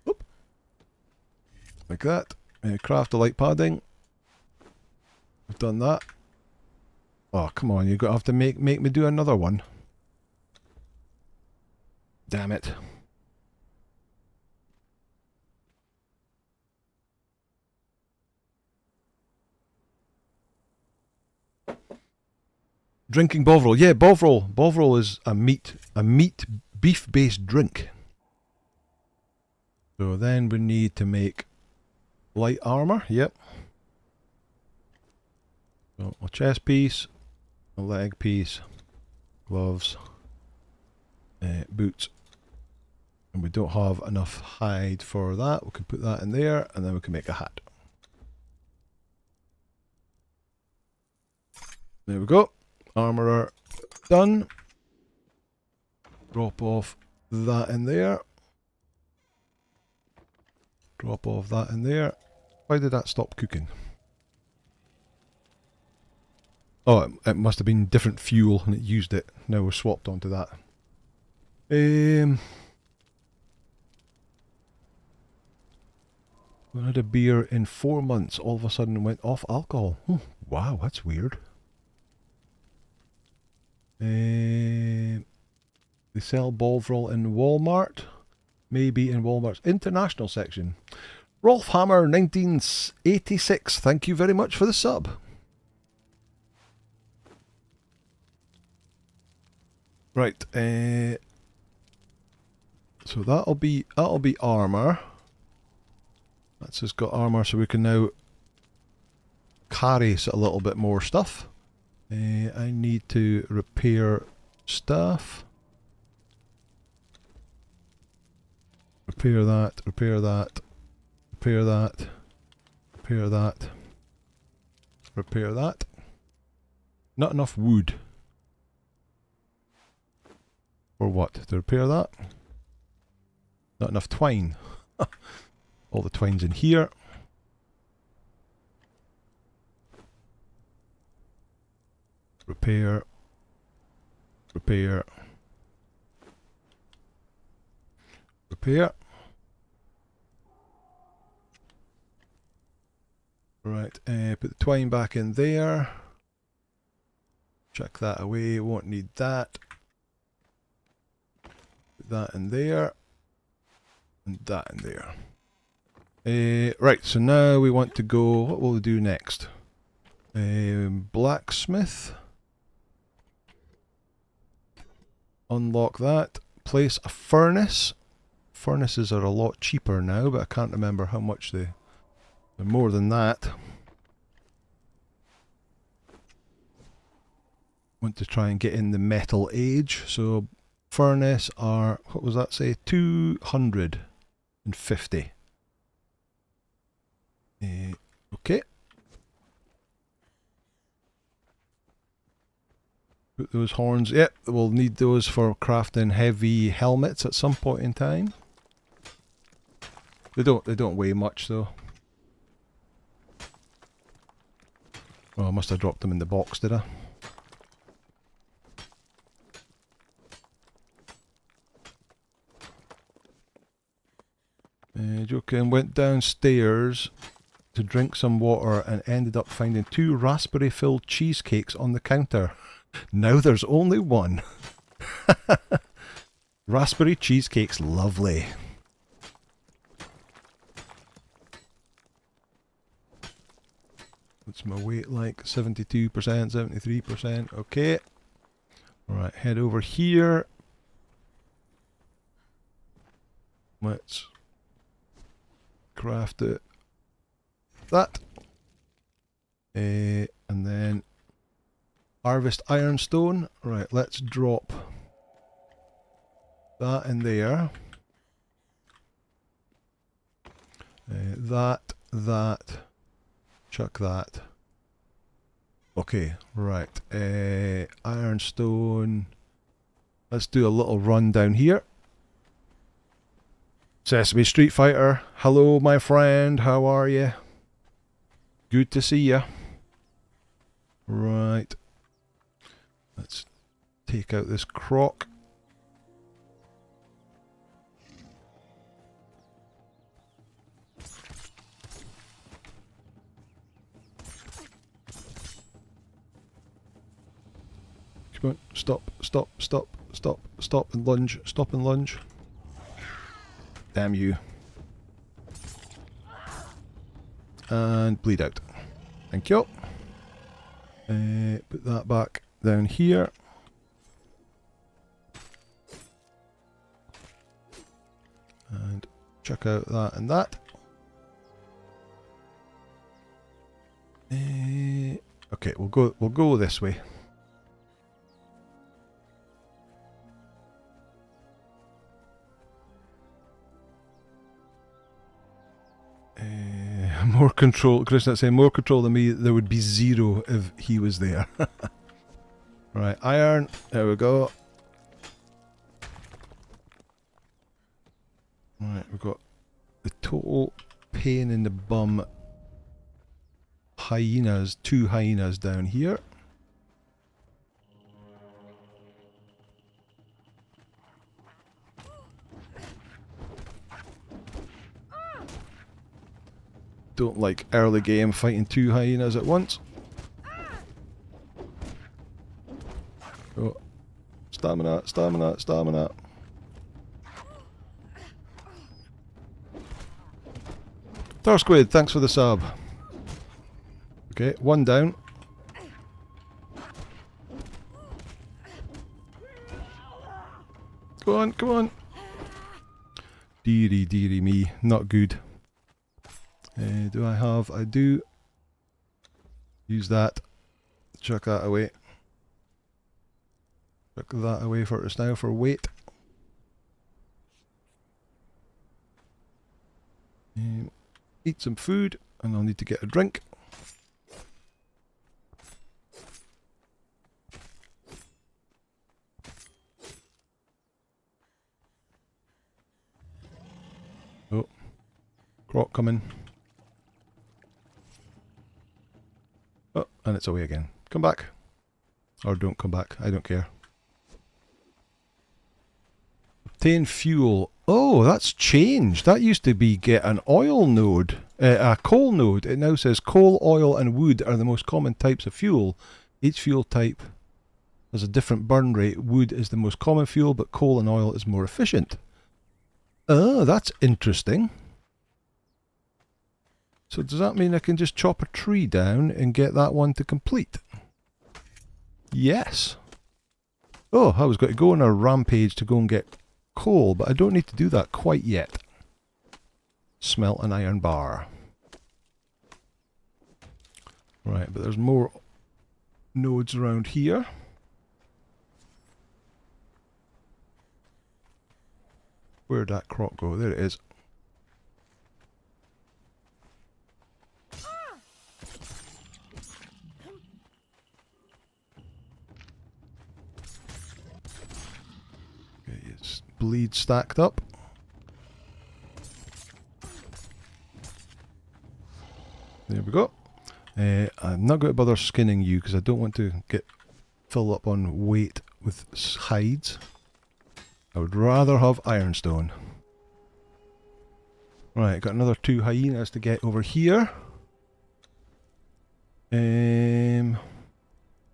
Oop. Like that. Craft the light padding. We've done that. Oh, come on, you're going to have to make me do another one. Damn it. Drinking Bovril. Yeah, Bovril. Bovril is a meat beef-based drink. So then we need to make light armor. Yep. So a chest piece, a leg piece, gloves, boots. And we don't have enough hide for that. We can put that in there, and then we can make a hat. There we go. Armorer done. Drop off that in there. Drop off that in there. Why did that stop cooking? Oh, it must have been different fuel and it used it. Now we're swapped onto that. We had a beer in 4 months. All of a sudden went off alcohol. Wow, that's weird. They sell Bovril in Walmart. Maybe in Walmart's international section. Rolf Hammer 1986. Thank you very much for the sub. Right. So that'll be armor. That's just got armor, so we can now carry a little bit more stuff. I need to repair stuff. Repair that, repair that, repair that, repair that, repair that. Not enough wood. For what? To repair that? Not enough twine. All the twine's in here. Repair. Repair. Repair. Right, put the twine back in there. Chuck that away, won't need that. Put that in there. And that in there. Right, so now we want to go, what will we do next? Blacksmith. Unlock that. Place a furnace. Furnaces are a lot cheaper now, but I can't remember how much they're more than that. Want to try and get in the metal age. So furnace are, what was that say? 250. Okay. Put those horns. Yep, we'll need those for crafting heavy helmets at some point in time. They don't weigh much though. Oh, I must have dropped them in the box, did I? Joking, went downstairs to drink some water and ended up finding 2 raspberry-filled cheesecakes on the counter. Now there's only one. Raspberry cheesecake's lovely. What's my weight like? 72%, 73%. Okay. Alright, head over here. Let's craft it. That. And then harvest ironstone. Right, let's drop that in there. That. Chuck that. Okay, right. Ironstone. Let's do a little run down here. Sesame Street Fighter. Hello, my friend. How are you? Good to see you. Right. Let's take out this crock. Come on, stop, stop, stop, stop, stop and lunge, stop and lunge. Damn you. And bleed out. Thank you. Put that back down here. And check out that and that. Okay, we'll go this way. More control. Krishna's saying more control than me. There would be 0 if he was there. Right, iron. There we go. Right, we've got the total pain in the bum hyenas. 2 hyenas down here. Don't like early game fighting 2 hyenas at once. Oh, stamina, stamina, stamina. Thor Squid, thanks for the sub. Okay, 1 down. Come on, come on. Deary, deary me, not good. Do I have? I do. Use that. Chuck that away. Chuck that away for us now for weight. Eat some food, and I'll need to get a drink. Oh, croc coming. Oh, and it's away again. Come back. Or don't come back. I don't care. Obtain fuel. Oh, that's changed. That used to be get an oil node. A coal node. It now says coal, oil and wood are the most common types of fuel. Each fuel type has a different burn rate. Wood is the most common fuel, but coal and oil is more efficient. Oh, that's interesting. So does that mean I can just chop a tree down and get that one to complete? Yes. Oh, I was going to go on a rampage to go and get coal, but I don't need to do that quite yet. Smelt an iron bar. Right, but there's more nodes around here. Where'd that croc go? There it is. Bleed stacked up. There we go. I'm not going to bother skinning you because I don't want to get filled up on weight with hides. I would rather have ironstone. Right, got another 2 hyenas to get over here.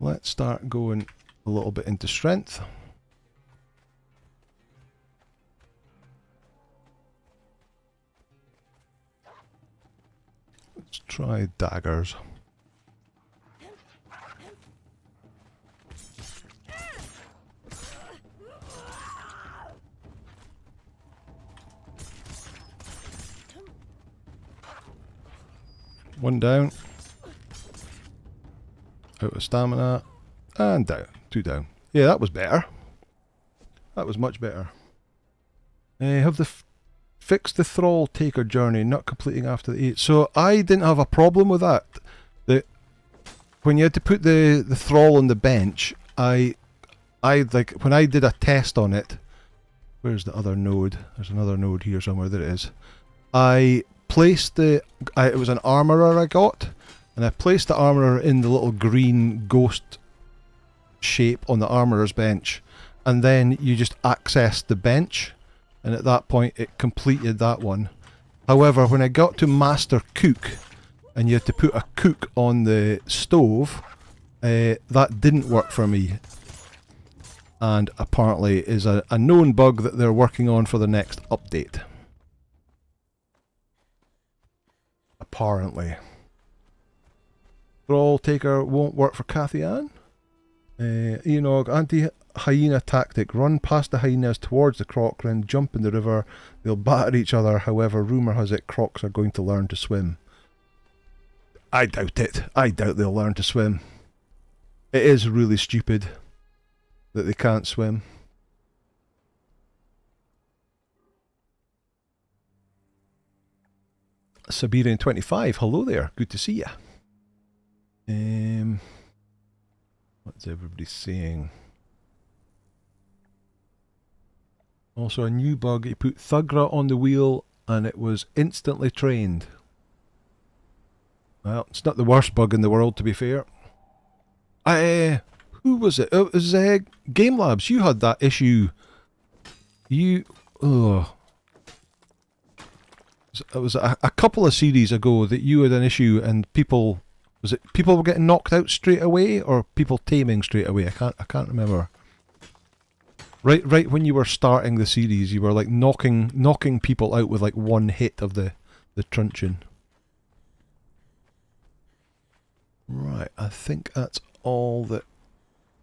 Let's start going a little bit into strength. Let's try daggers. One down. Out of stamina. And down. 2 down. Yeah, that was better. That was much better. Have the fixed the thrall taker journey, not completing after the 8. So I didn't have a problem with that. When you had to put the thrall on the bench, I like when I did a test on it. Where's the other node? There's another node here somewhere. There it is. I placed it was an armourer I got, and I placed the armourer in the little green ghost shape on the armourer's bench, and then you just accessed the bench, and at that point it completed that one. However, when I got to Master Cook, and you had to put a cook on the stove, that didn't work for me. and apparently is a known bug that they're working on for the next update. Apparently. Thrall Taker won't work for Cathy Ann. Enog, anti-hyena tactic. Run past the hyenas towards the croc, then jump in the river. They'll batter each other. However, rumour has it crocs are going to learn to swim. I doubt it. I doubt they'll learn to swim. It is really stupid that they can't swim. Siberian 25, hello there. Good to see you. What's everybody saying? Also a new bug, you put Thugra on the wheel and it was instantly trained. Well, it's not the worst bug in the world, to be fair. Who was it? It was Game Labs. You had that issue. It was a couple of series ago that you had an issue and people... Was it people were getting knocked out straight away or people taming straight away? I can't remember. Right when you were starting the series, you were like knocking people out with like one hit of the truncheon. Right, I think that's all the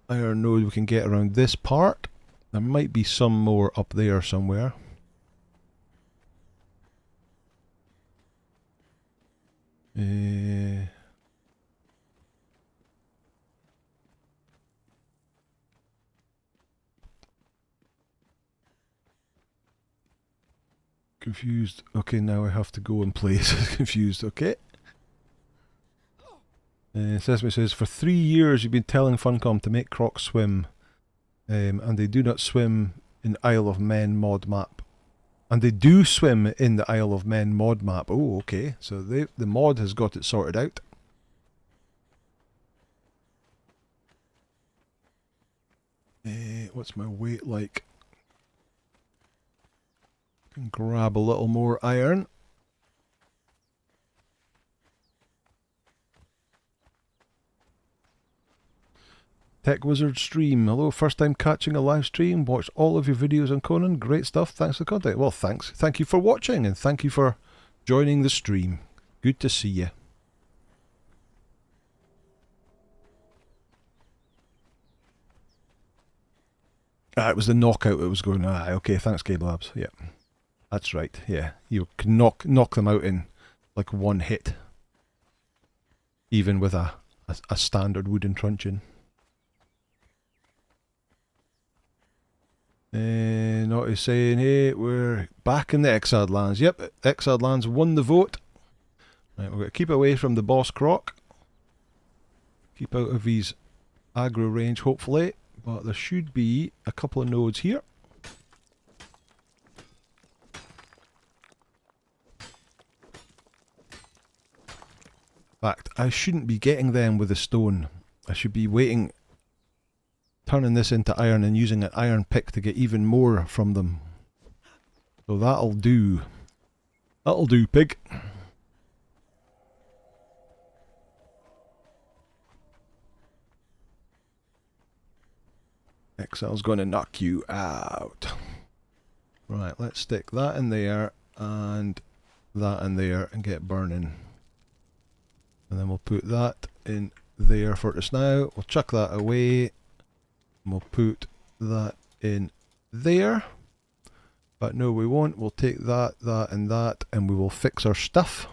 iron node we can get around this part. There might be some more up there somewhere. Confused. Okay, now I have to go and place. Confused. Okay. Sesame says, for 3 years you've been telling Funcom to make crocs swim, and they do not swim in Isle of Men mod map. And they do swim in the Isle of Men mod map. Oh, okay. So the mod has got it sorted out. What's my weight like? Can grab a little more iron. Tech Wizard stream. Hello, first time catching a live stream. Watched all of your videos on Conan. Great stuff. Thanks for the content. Well, thanks. Thank you for watching and thank you for joining the stream. Good to see you. It was the knockout that was going. Okay, thanks, Game Labs. Yeah. That's right, yeah. You can knock them out in like one hit. Even with a standard wooden truncheon. Naughty saying, hey, we're back in the Exiled Lands. Yep, Exiled Lands won the vote. Right, we've got to keep away from the boss croc. Keep out of his aggro range, hopefully. But there should be a couple of nodes here. In fact, I shouldn't be getting them with a stone. I should be waiting, turning this into iron and using an iron pick to get even more from them. So that'll do. That'll do, pig. Exile's going to knock you out. Right, let's stick that in there and that in there and get burning. And then we'll put that in there for us now. We'll chuck that away. And we'll put that in there. But no, we won't. We'll take that, and we will fix our stuff.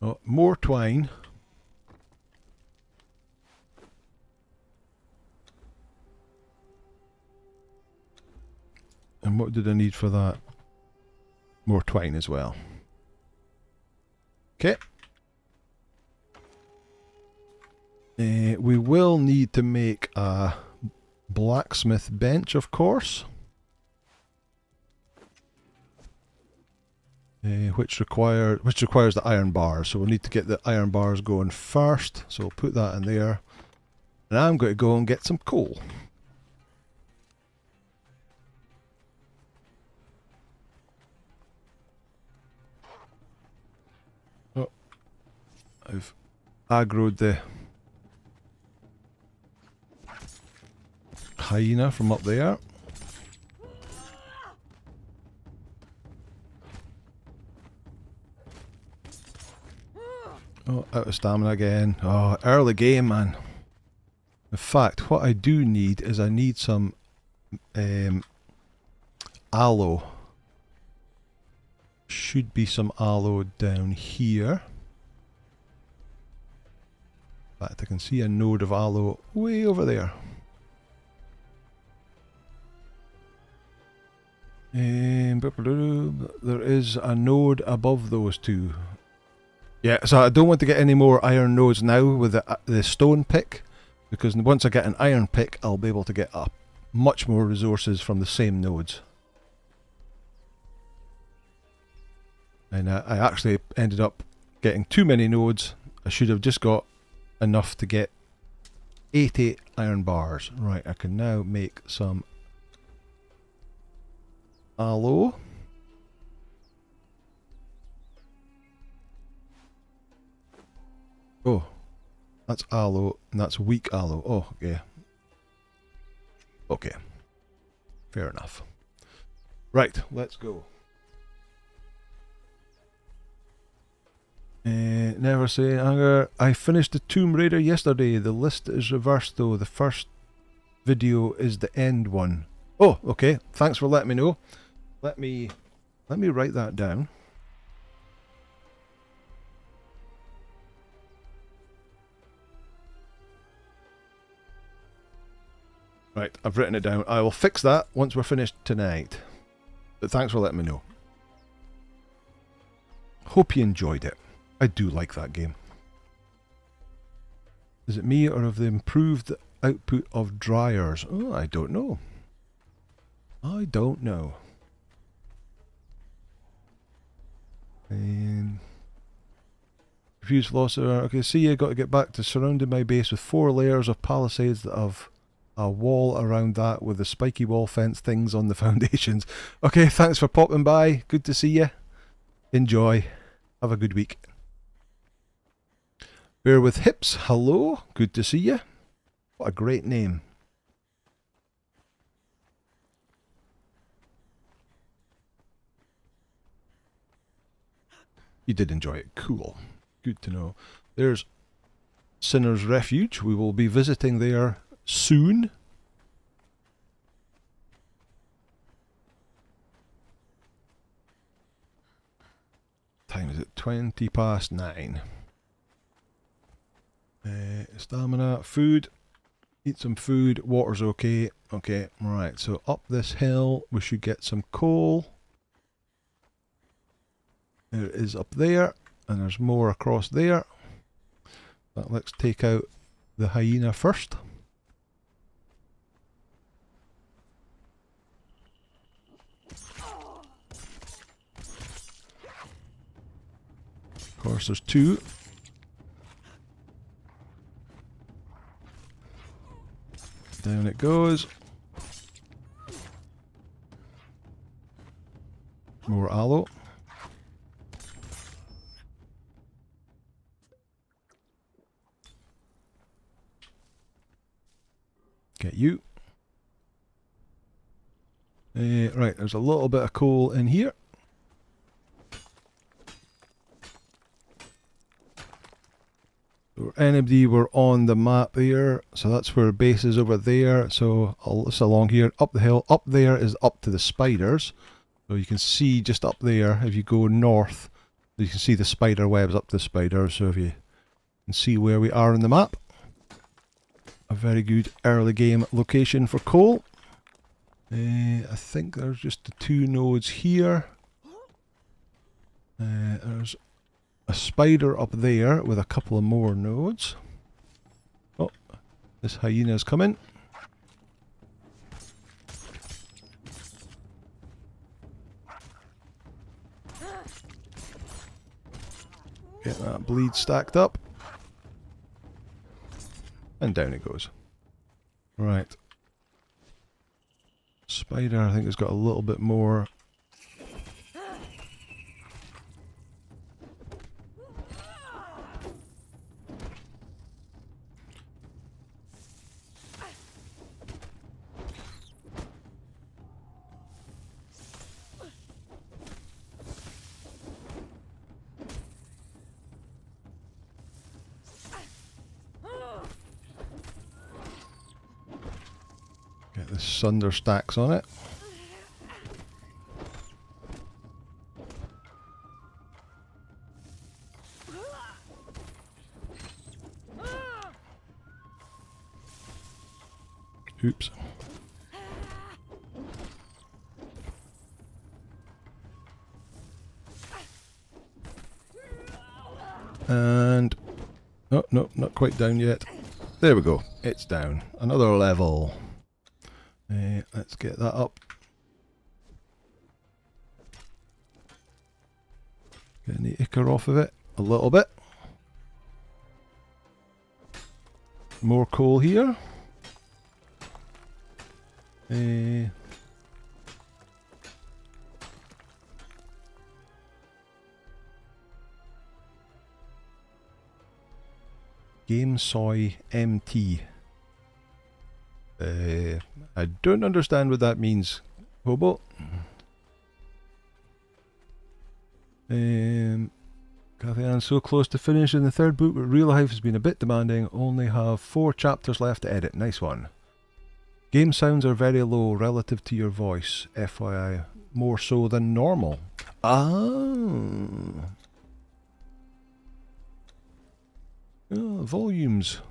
Oh, more twine. And what did I need for that? More twine as well. Okay. We will need to make a blacksmith bench, of course. Which requires the iron bars. So we'll need to get the iron bars going first. So we'll put that in there. And I'm going to go and get some coal. I've aggroed the hyena from up there. Oh, out of stamina again. Oh, early game, man. In fact, what I do need is I need some aloe. Should be some aloe down here. In fact, I can see a node of aloe way over there. There is a node above those two. Yeah, so I don't want to get any more iron nodes now with the stone pick, because once I get an iron pick, I'll be able to get up much more resources from the same nodes. And I actually ended up getting too many nodes. I should have just got enough to get 80 iron bars. Right, I can now make some aloe. Oh, that's aloe, and that's weak aloe. Oh, okay. Okay. Fair enough. Right, let's go. Never say anger. I finished the Tomb Raider yesterday. The list is reversed though. The first video is the end one. Oh, okay. Thanks for letting me know. Let me write that down. Right, I've written it down. I will fix that once we're finished tonight. But thanks for letting me know. Hope you enjoyed it. I do like that game. Is it me or have they improved the output of dryers? Oh, I don't know. I don't know. And confused philosopher. Okay, see you got to get back to surrounding my base with 4 layers of palisades that have a wall around that with the spiky wall fence things on the foundations. Okay, thanks for popping by. Good to see you. Enjoy. Have a good week. Bear with Hips, hello. Good to see you. What a great name. You did enjoy it. Cool. Good to know. There's Sinner's Refuge. We will be visiting there soon. Time is it? 20 past 9. Stamina, food. Eat some food. Water's okay. Okay, right. So up this hill, we should get some coal. There it is up there, and there's more across there. But let's take out the hyena first. Of course, there's 2. Down it goes. More aloe. Get you. Right, there's a little bit of coal in here. Anybody were on the map here, so that's where base is over there. So it's along here, up the hill. Up there is up to the spiders. So you can see just up there, if you go north, you can see the spider webs up to the spiders. So if you can see where we are on the map. A very good early game location for coal. I think there's just the 2 nodes here. There's a spider up there with a couple of more nodes. Oh, this hyena's coming. Get that bleed stacked up. And down it goes. Right. Spider, I think, has got a little bit more. the sunder stacks on it. Oops. And oh no, not quite down yet. There we go. It's down. Another level. Let's get that up. Getting the ichor off of it a little bit. More coal here. Game Soy MT. I don't understand what that means, Hobo. Kathy Ann's so close to finishing the third book, but real life has been a bit demanding. Only have 4 chapters left to edit. Nice one. Game sounds are very low relative to your voice. FYI, more so than normal. Ah. Oh, volumes.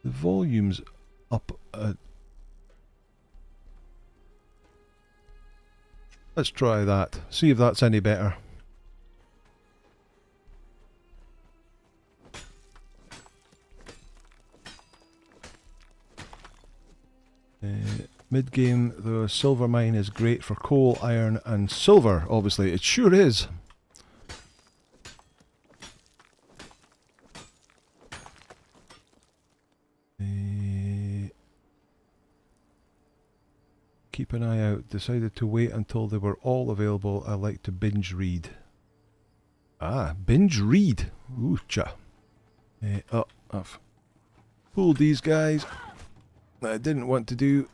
The volume's up. Let's try that. See if that's any better. Mid-game, the silver mine is great for coal, iron and silver, obviously. It sure is. Keep an eye out. Decided to wait until they were all available. I like to binge read. Ah, binge read. Ooh, cha. Oh, I've pulled these guys that I didn't want to do.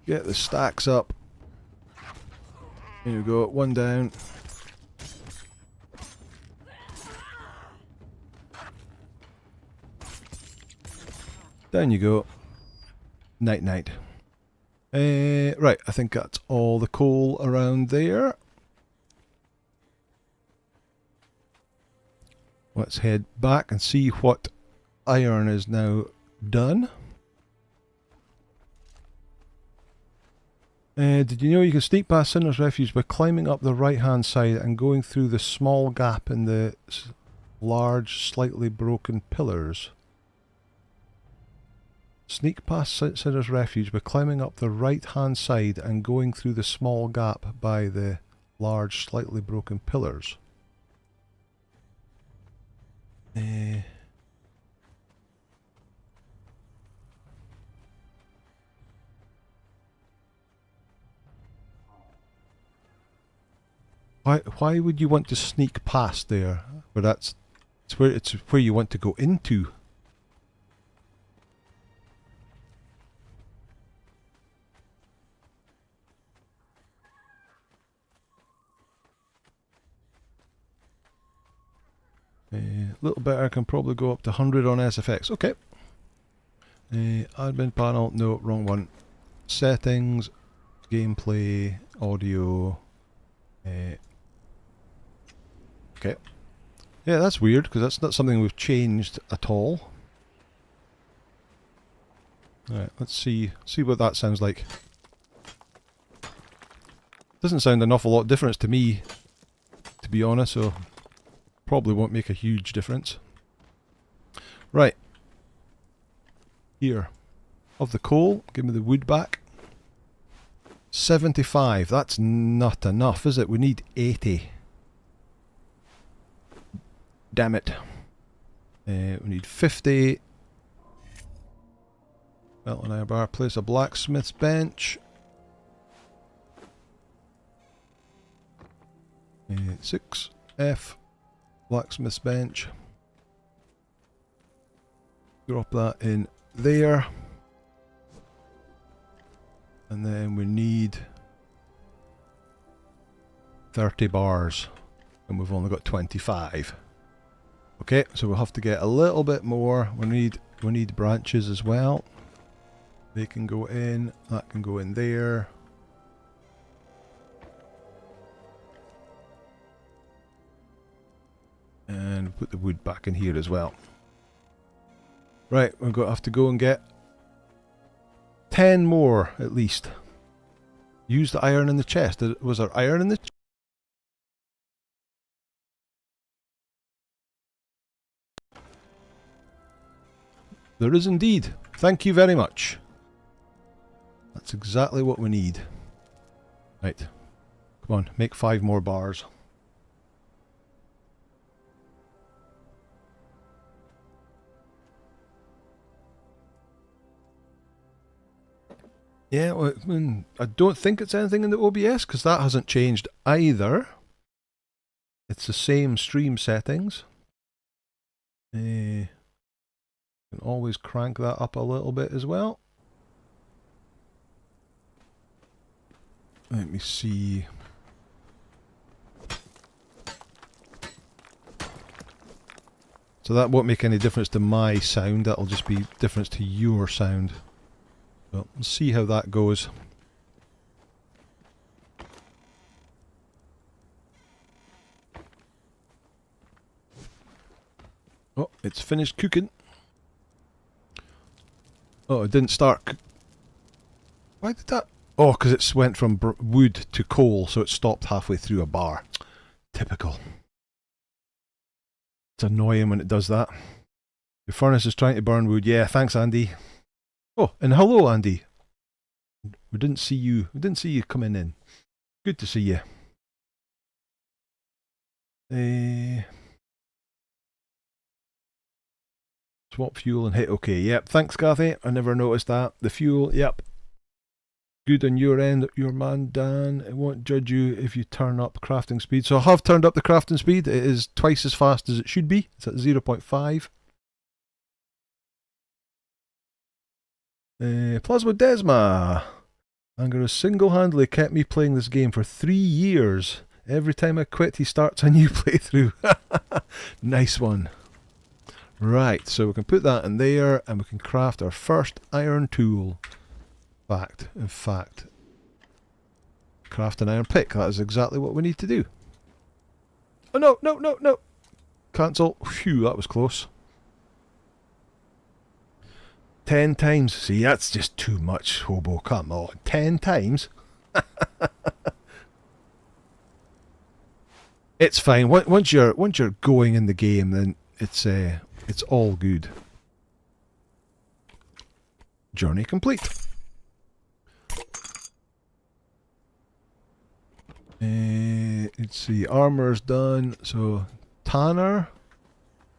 Get the stacks up. Here we go, one down. Down you go. Night night. Right, I think that's all the coal around there. Let's head back and see what iron is now done. Did you know you can sneak past Sinner's Refuge by climbing up the right hand side and going through the small gap in the large, slightly broken pillars? Sneak past Sinner's Refuge by climbing up the right hand side and going through the small gap by the large, slightly broken pillars. Why would you want to sneak past there? But it's where you want to go into. A little better, I can probably go up to 100 on SFX. Okay. Admin panel, no, wrong one. Settings, gameplay, audio. Okay. Yeah, that's weird because that's not something we've changed at all. Alright, let's see what that sounds like. Doesn't sound an awful lot different to me, to be honest, so probably won't make a huge difference. Right. Here. Of the coal, give me the wood back. 75. That's not enough, is it? We need 80. Damn it. We need 50. Melt an iron bar. Place a blacksmith's bench. 6. F. Blacksmith's bench. Drop that in there. And then we need 30 bars. and we've only got 25. Okay, so we'll have to get a little bit more. We need branches as well. They can go in, that can go in there. And put the wood back in here as well. Right, we're going to have to go and get 10 more at least. Use the iron in the chest. Was there iron in the chest? There is indeed. Thank you very much. That's exactly what we need. Right. Come on, make 5 more bars. Yeah, well, I don't think it's anything in the OBS because that hasn't changed either. It's the same stream settings. Can always crank that up a little bit as well. Let me see. So that won't make any difference to my sound, that'll just be difference to your sound. So we'll see how that goes. Oh, it's finished cooking. Oh, it didn't start. Why did that? Oh, because it went from wood to coal, so it stopped halfway through a bar. Typical. It's annoying when it does that. Your furnace is trying to burn wood. Yeah, thanks, Andy. Oh, and hello, Andy. We didn't see you. We didn't see you coming in. Good to see you. Swap fuel and hit OK. Yep, thanks, Kathy. I never noticed that. The fuel, yep. Good on your end, your man Dan. It won't judge you if you turn up crafting speed. So I have turned up the crafting speed. It is twice as fast as it should be. It's at 0.5. Plasma Desma. Anger has single-handedly kept me playing this game for 3 years. Every time I quit, he starts a new playthrough. Nice one. Right, so we can put that in there, and we can craft our first iron tool. In fact, craft an iron pick. That is exactly what we need to do. Oh no, no, no, no! Cancel. Phew, that was close. 10 times. See, that's just too much, Hobo. Come on. 10 times? It's fine. Once you're going in the game, then it's all good. Journey complete. Let's see, armor's done, so Tanner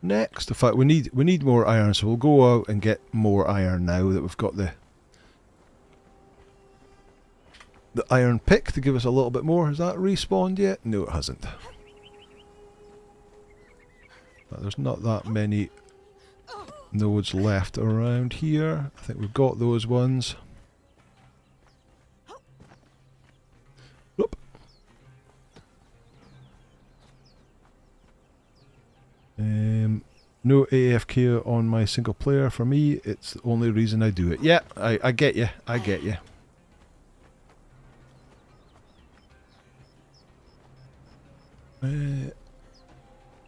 next. In fact, we need more iron, so we'll go out and get more iron now that we've got the iron pick to give us a little bit more. Has that respawned yet? No, it hasn't. But there's not that many nodes left around here. I think we've got those ones. Whoop. No AFK on my single player for me. It's the only reason I do it. Yeah, I get you. I get you.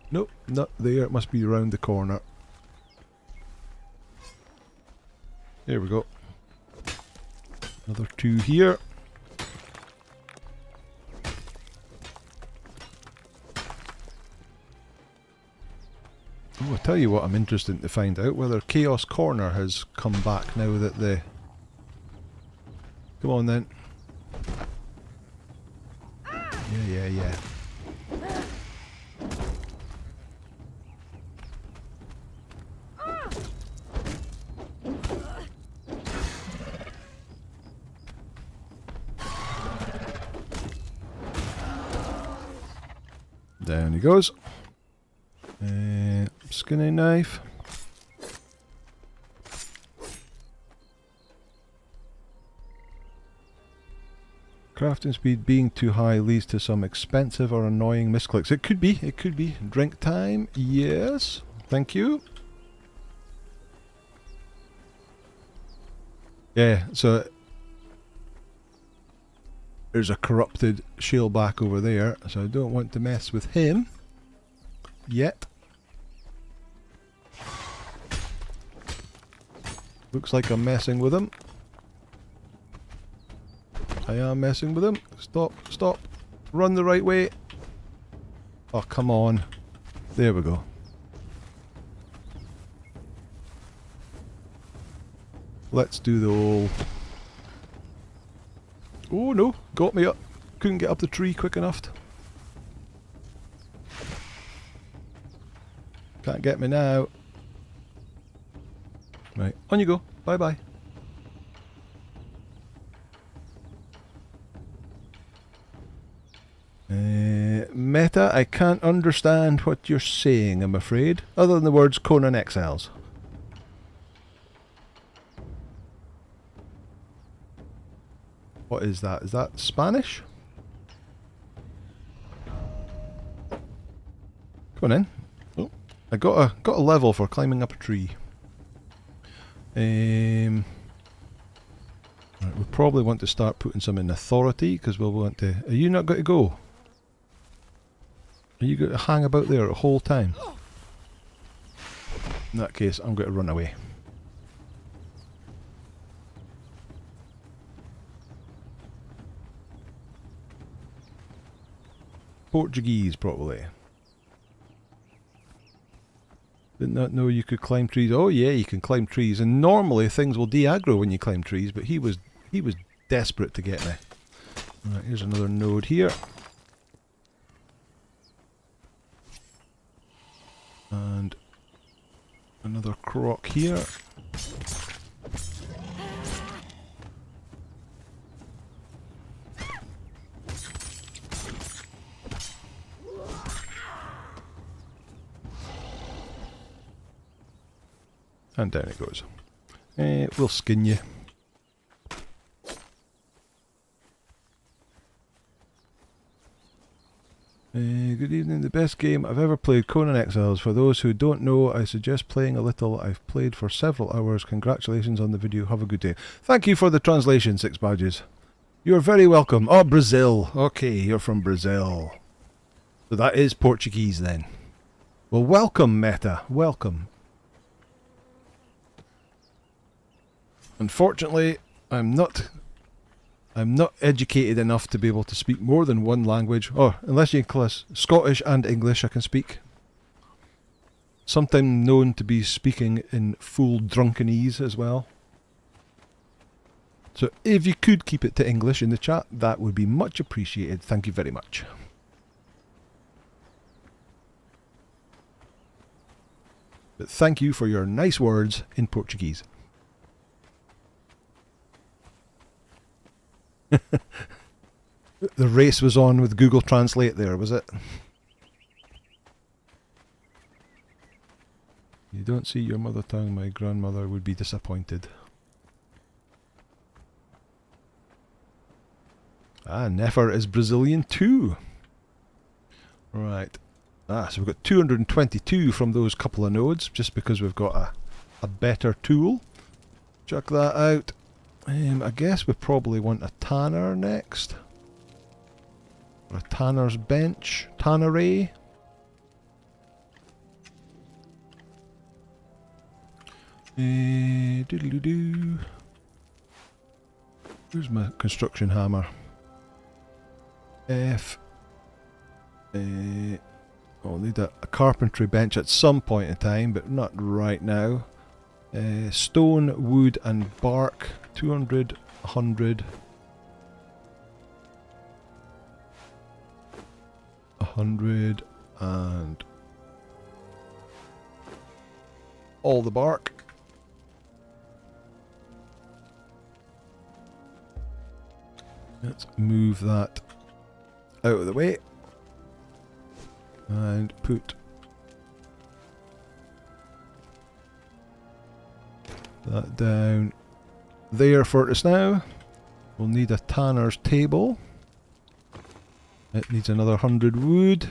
Nope, not there. It must be around the corner. There we go. Another 2 here. Oh, I'll tell you what, I'm interested to find out whether Chaos Corner has come back now that the... Come on then. Yeah. Down he goes. Skinny knife. Crafting speed being too high leads to some expensive or annoying misclicks. It could be, it could be. Drink time, yes. Thank you. Yeah, so there's a corrupted shaleback over there, so I don't want to mess with him yet. Looks like I'm messing with him. I am messing with him. Stop, stop. Run the right way. Oh, come on. There we go. Let's do the old... Oh no, got me up. Couldn't get up the tree quick enough. Can't get me now. Right, on you go. Bye bye. Meta, I can't understand what you're saying, I'm afraid. Other than the words Conan Exiles. What is that? Is that Spanish? Come on in. Oh, I got a level for climbing up a tree. Right, we probably want to start putting some in authority because we'll want to. Are you not going to go? Are you going to hang about there the whole time? In that case, I'm going to run away. Portuguese, probably. Did not know you could climb trees. Oh yeah, you can climb trees, and normally things will de-aggro when you climb trees, but he was desperate to get me. Right, here's another node here. And another croc here. And down it goes. We'll skin you. Good evening. The best game I've ever played, Conan Exiles. For those who don't know, I suggest playing a little. I've played for several hours. Congratulations on the video. Have a good day. Thank you for the translation, 6 badges. You're very welcome. Oh, Brazil. Okay, you're from Brazil. So that is Portuguese then. Well, welcome, Meta. Welcome. Unfortunately, I'm not educated enough to be able to speak more than one language. Oh, unless you include Scottish and English, I can speak. Sometimes known to be speaking in full drunkenese as well. So if you could keep it to English in the chat, that would be much appreciated. Thank you very much. But thank you for your nice words in Portuguese. The race was on with Google Translate there, was it? You don't see your mother tongue, my grandmother would be disappointed. Ah, Nefer is Brazilian too. Right. Ah, so we've got 222 from those couple of nodes, just because we've got a better tool. Check that out. I guess we probably want a tanner next. Or a tanner's bench. Tanneray. Doodly-doo. Where's my construction hammer? F. I'll need a carpentry bench at some point in time, but not right now. Stone, wood and bark. 200, 100. 100 and all the bark. Let's move that out of the way and put that down there for us now. We'll need a tanner's table. It needs another 100 wood.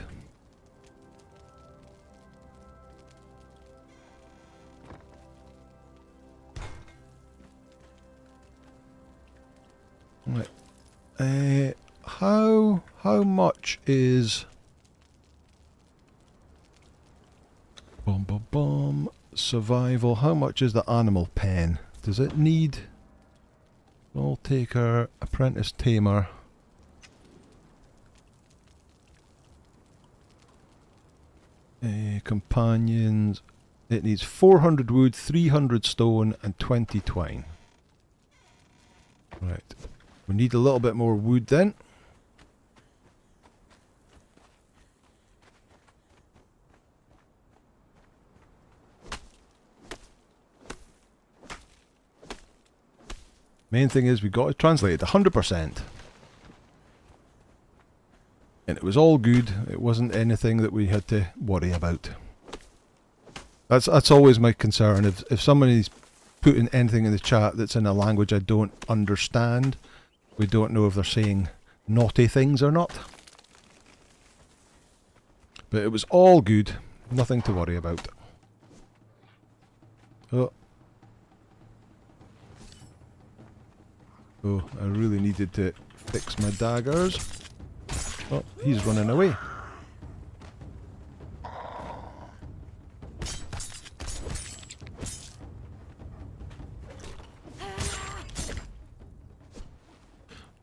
Right. How much is survival? How much is the animal pen? Does it need all taker, apprentice tamer? Companions. It needs 400 wood, 300 stone, and 20 twine. Right. We need a little bit more wood then. Main thing is we got it translated 100%. And it was all good. It wasn't anything that we had to worry about. That's always my concern. If somebody's putting anything in the chat that's in a language I don't understand, we don't know if they're saying naughty things or not. But it was all good. Nothing to worry about. Oh. Oh, I really needed to fix my daggers. Oh, he's running away.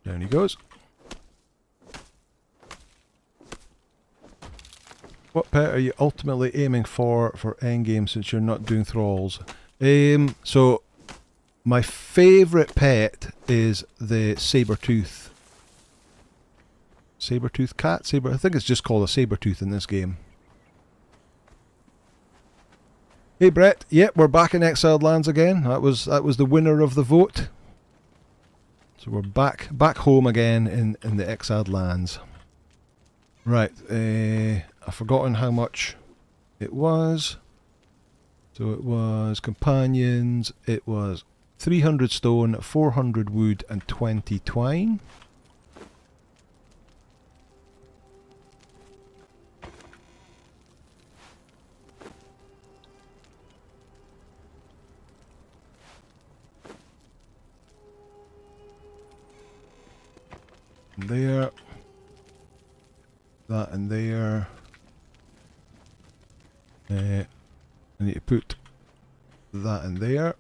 Down he goes. What pet are you ultimately aiming for endgame since you're not doing thralls? So my favourite pet is the saber-tooth. Saber-tooth cat? I think it's just called a saber-tooth in this game. Hey Brett, yep, we're back in Exiled Lands again. That was the winner of the vote. So we're back home again in the Exiled Lands. Right, I've forgotten how much it was. So it was companions, it was 300 stone, 400 wood and 20 twine. There, that and there. I need to put that in there,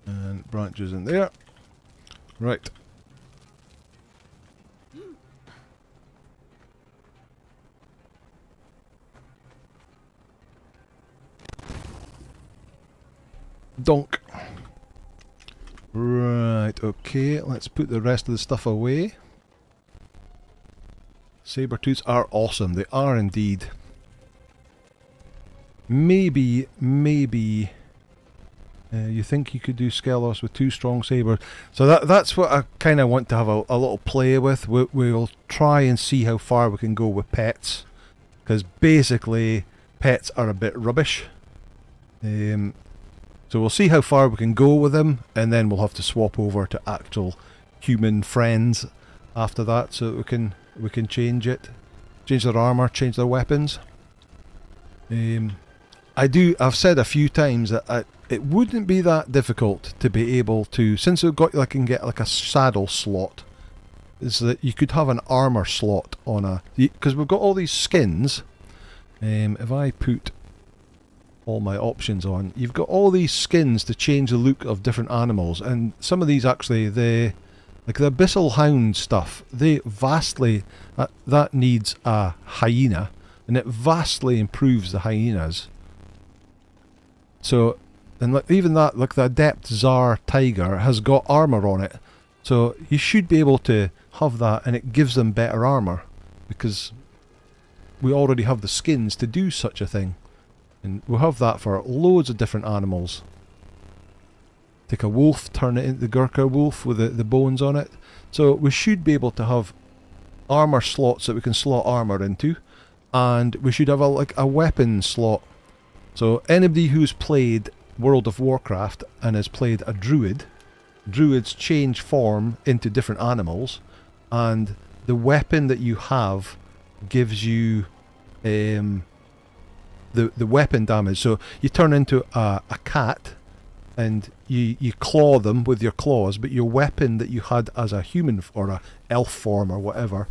and branches in there. Right. Donk. Right, okay, let's put the rest of the stuff away. Saber-tooths are awesome, they are indeed. Maybe you think you could do Skelos with 2 strong sabers. So that's what I kind of want to have a little play with. We'll try and see how far we can go with pets. Because basically, pets are a bit rubbish. So we'll see how far we can go with them, and then we'll have to swap over to actual human friends after that, so that we can change it, change their armor, change their weapons. I've said a few times that it wouldn't be that difficult to be able to, since we've got can get like a saddle slot, is that you could have an armor slot on because we've got all these skins. If I put all my options on, you've got all these skins to change the look of different animals, and some of these actually, like the Abyssal Hound stuff, they vastly, that needs a hyena, and it vastly improves the hyenas. So, and even that, like the Adept Tsar Tiger has got armor on it, so you should be able to have that, and it gives them better armor, because we already have the skins to do such a thing. And we'll have that for loads of different animals. Take a wolf, turn it into the Gurkha wolf with the bones on it. So we should be able to have armor slots that we can slot armor into, and we should have a weapon slot. So anybody who's played World of Warcraft and has played a druid, druids change form into different animals, and the weapon that you have gives you the weapon damage. So you turn into a cat and you claw them with your claws, but your weapon that you had as a human or a elf form or whatever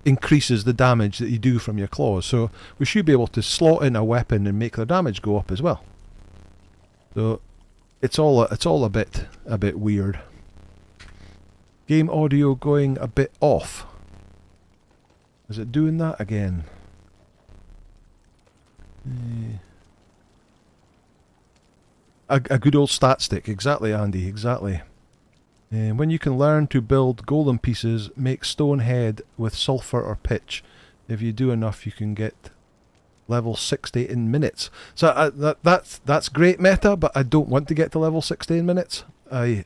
increases the damage that you do from your claws. So we should be able to slot in a weapon and make the damage go up as well. So it's all a bit weird. Game audio going a bit off. Is it doing that again? A good old stat stick, exactly, Andy, exactly. When you can learn to build golden pieces, make stone head with sulfur or pitch. If you do enough, you can get level 60 in minutes. So that's great meta, but I don't want to get to level 60 in minutes. I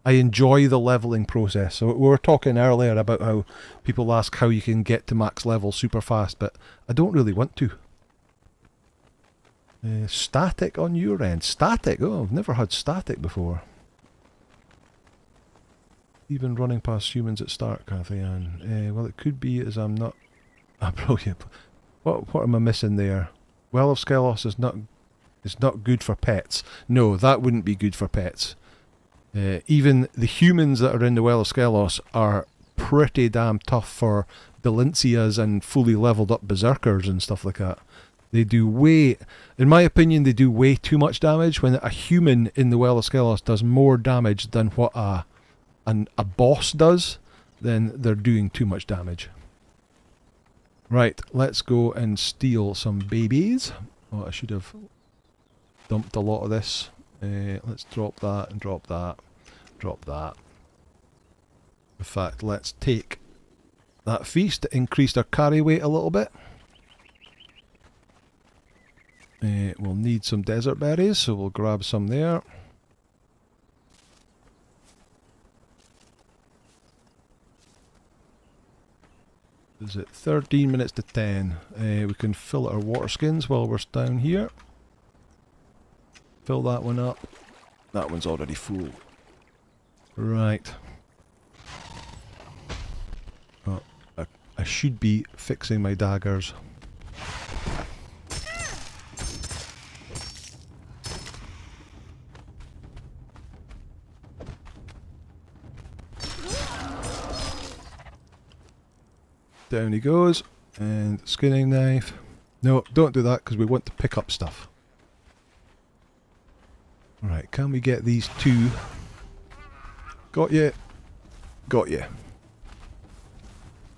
enjoy the leveling process. So we were talking earlier about how people ask how you can get to max level super fast, but I don't really want to. Static on your end. Static? Oh, I've never had static before. Even running past humans at start, Kathy Ann. Well, it could be as I'm not... Ah, brilliant. What am I missing there? Well of Skelos is not good for pets. No, that wouldn't be good for pets. Even the humans that are in the Well of Skelos are pretty damn tough for Delincias and fully leveled up berserkers and stuff like that. They do way, in my opinion, they do way too much damage. When a human in the Well of Skelos does more damage than what a boss does, then they're doing too much damage. Right, let's go and steal some babies. Oh, I should have dumped a lot of this. Let's drop that and drop that. Drop that. In fact, let's take that feast to increase our carry weight a little bit. We'll need some desert berries, so we'll grab some there. Is it 13 minutes to 10? We can fill our water skins while we're down here. Fill that one up. That one's already full. Right. Oh, I should be fixing my daggers. Down he goes, and skinning knife. No, don't do that because we want to pick up stuff. Right, can we get these two? Got you. Got you.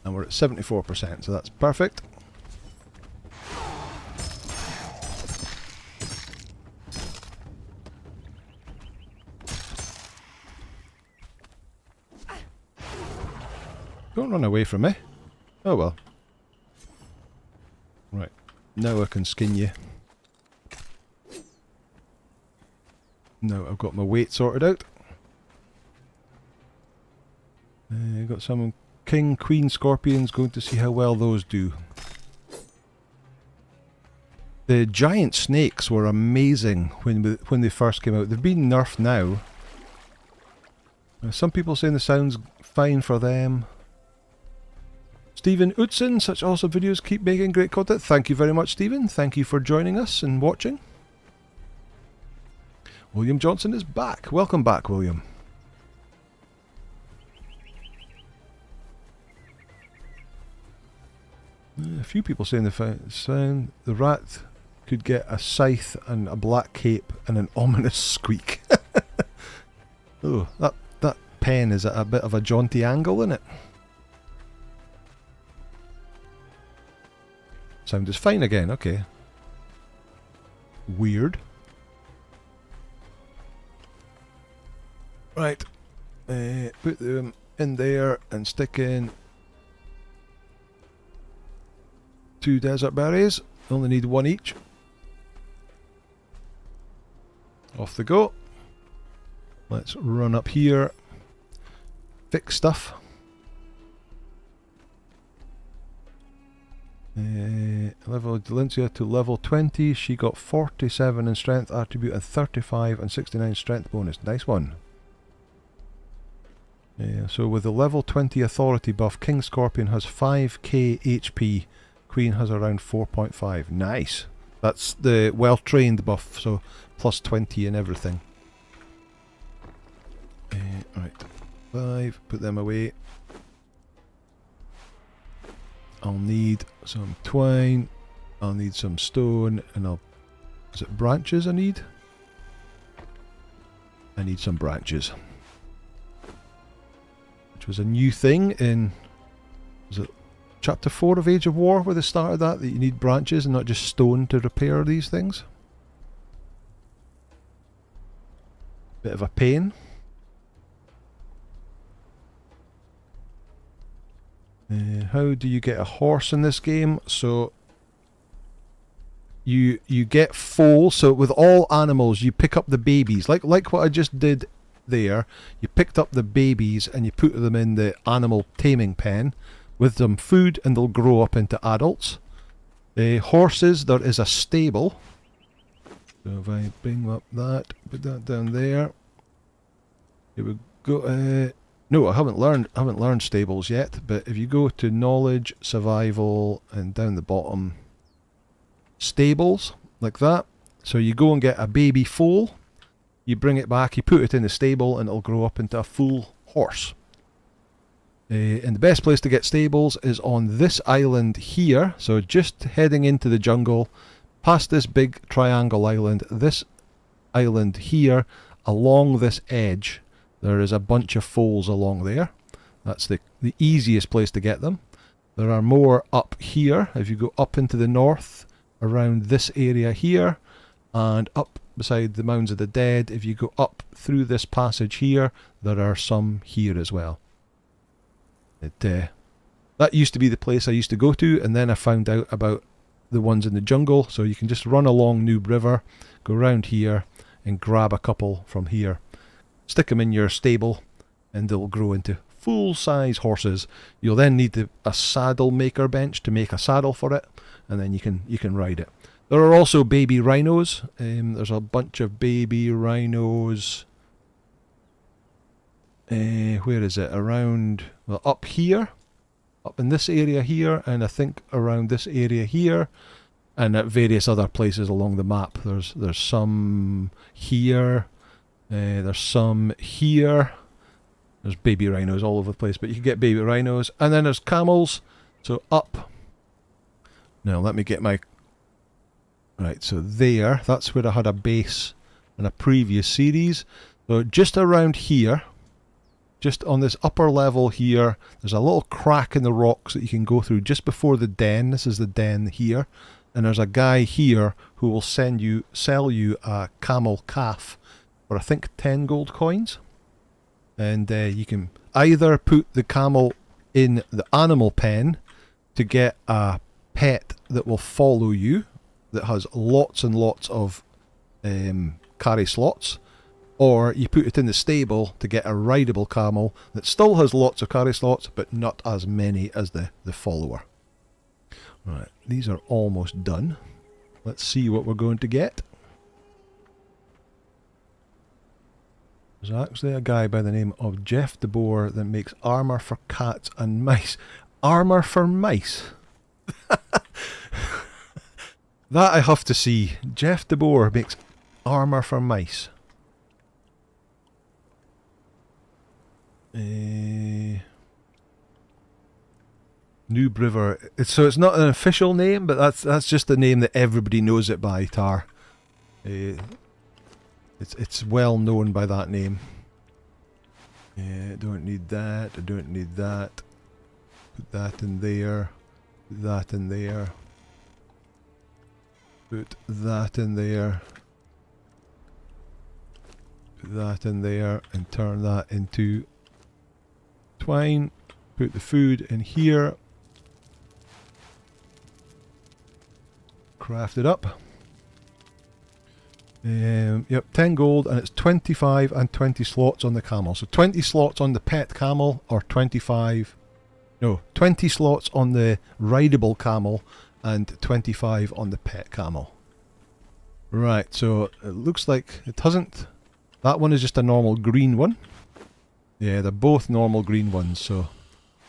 And we're at 74%, so that's perfect. Don't run away from me. Oh well. Right, now I can skin you. Now I've got my weight sorted out. Got some King, Queen Scorpions, going to see how well those do. The giant snakes were amazing when they first came out. They've been nerfed now. Some people saying the sound's fine for them. Stephen Utson, such awesome videos, keep making great content. Thank you very much, Stephen. Thank you for joining us and watching. William Johnson is back. Welcome back, William. A few people saying the rat could get a scythe and a black cape and an ominous squeak. Oh, that pen is at a bit of a jaunty angle, isn't it? Sound is fine again, okay. Weird. Right. Put them in there and stick in 2 desert berries. Only need 1 each. Off they go. Let's run up here. Fix stuff. level Delencia to level 20. She got 47 in strength attribute and 35 and 69 strength bonus. Nice one. Yeah, so with the level 20 authority buff, King Scorpion has 5k HP. Queen has around 4.5. Nice. That's the well-trained buff, so plus 20 in everything. Right. 5. Put them away. I'll need some twine. I'll need some stone, and I'll... Is it branches I need? I need some branches. Which was a new thing in... Was it Chapter 4 of Age of War where they started that you need branches and not just stone to repair these things? Bit of a pain. How do you get a horse in this game? So you get foals. So with all animals, you pick up the babies, like what I just did there. You picked up the babies and you put them in the animal taming pen with some food, and they'll grow up into adults. Horses, there is a stable. So if I bring up that, put that down there. Here we go. No, I haven't learned stables yet, but if you go to knowledge, survival, and down the bottom, stables, like that. So you go and get a baby foal, you bring it back, you put it in the stable, and it'll grow up into a full horse. And the best place to get stables is on this island here. So just heading into the jungle, past this big triangle island, this island here, along this edge. There is a bunch of foals along there. That's the easiest place to get them. There are more up here. If you go up into the north, around this area here, and up beside the Mounds of the Dead, if you go up through this passage here, there are some here as well. That used to be the place I used to go to, and then I found out about the ones in the jungle. So you can just run along Noob River, go around here, and grab a couple from here. Stick them in your stable and they'll grow into full-size horses. You'll then need a saddle maker bench to make a saddle for it, and then you can ride it. There are also baby rhinos. There's a bunch of baby rhinos. Where is it? Around, well, up here, up in this area here, and I think around this area here, and at various other places along the map. There's some here. There's some here. There's baby rhinos all over the place, but you can get baby rhinos. And then there's camels. So up. Now let me get my... Right, so there. That's where I had a base in a previous series. So just around here, just on this upper level here, there's a little crack in the rocks that you can go through just before the den. This is the den here. And there's a guy here who will sell you a camel calf for I think 10 gold coins, and you can either put the camel in the animal pen to get a pet that will follow you that has lots and lots of carry slots, or you put it in the stable to get a rideable camel that still has lots of carry slots but not as many as the follower. Right, these are almost done. Let's see what we're going to get. There's actually a guy by the name of Jeff DeBoer that makes armour for cats and mice. Armour for mice? That I have to see. Jeff DeBoer makes armour for mice. Noob River. So it's not an official name, but that's just the name that everybody knows it by, Tar. It's well known by that name. I don't need that. I don't need that. Put that in there. Put that in there. Put that in there. Put that in there and turn that into twine. Put the food in here. Craft it up. Yep, 10 gold, and it's 25 and 20 slots on the camel. So 20 slots on the pet camel, or 20 slots on the rideable camel, and 25 on the pet camel. Right, so it looks like it hasn't... That one is just a normal green one. Yeah, they're both normal green ones, so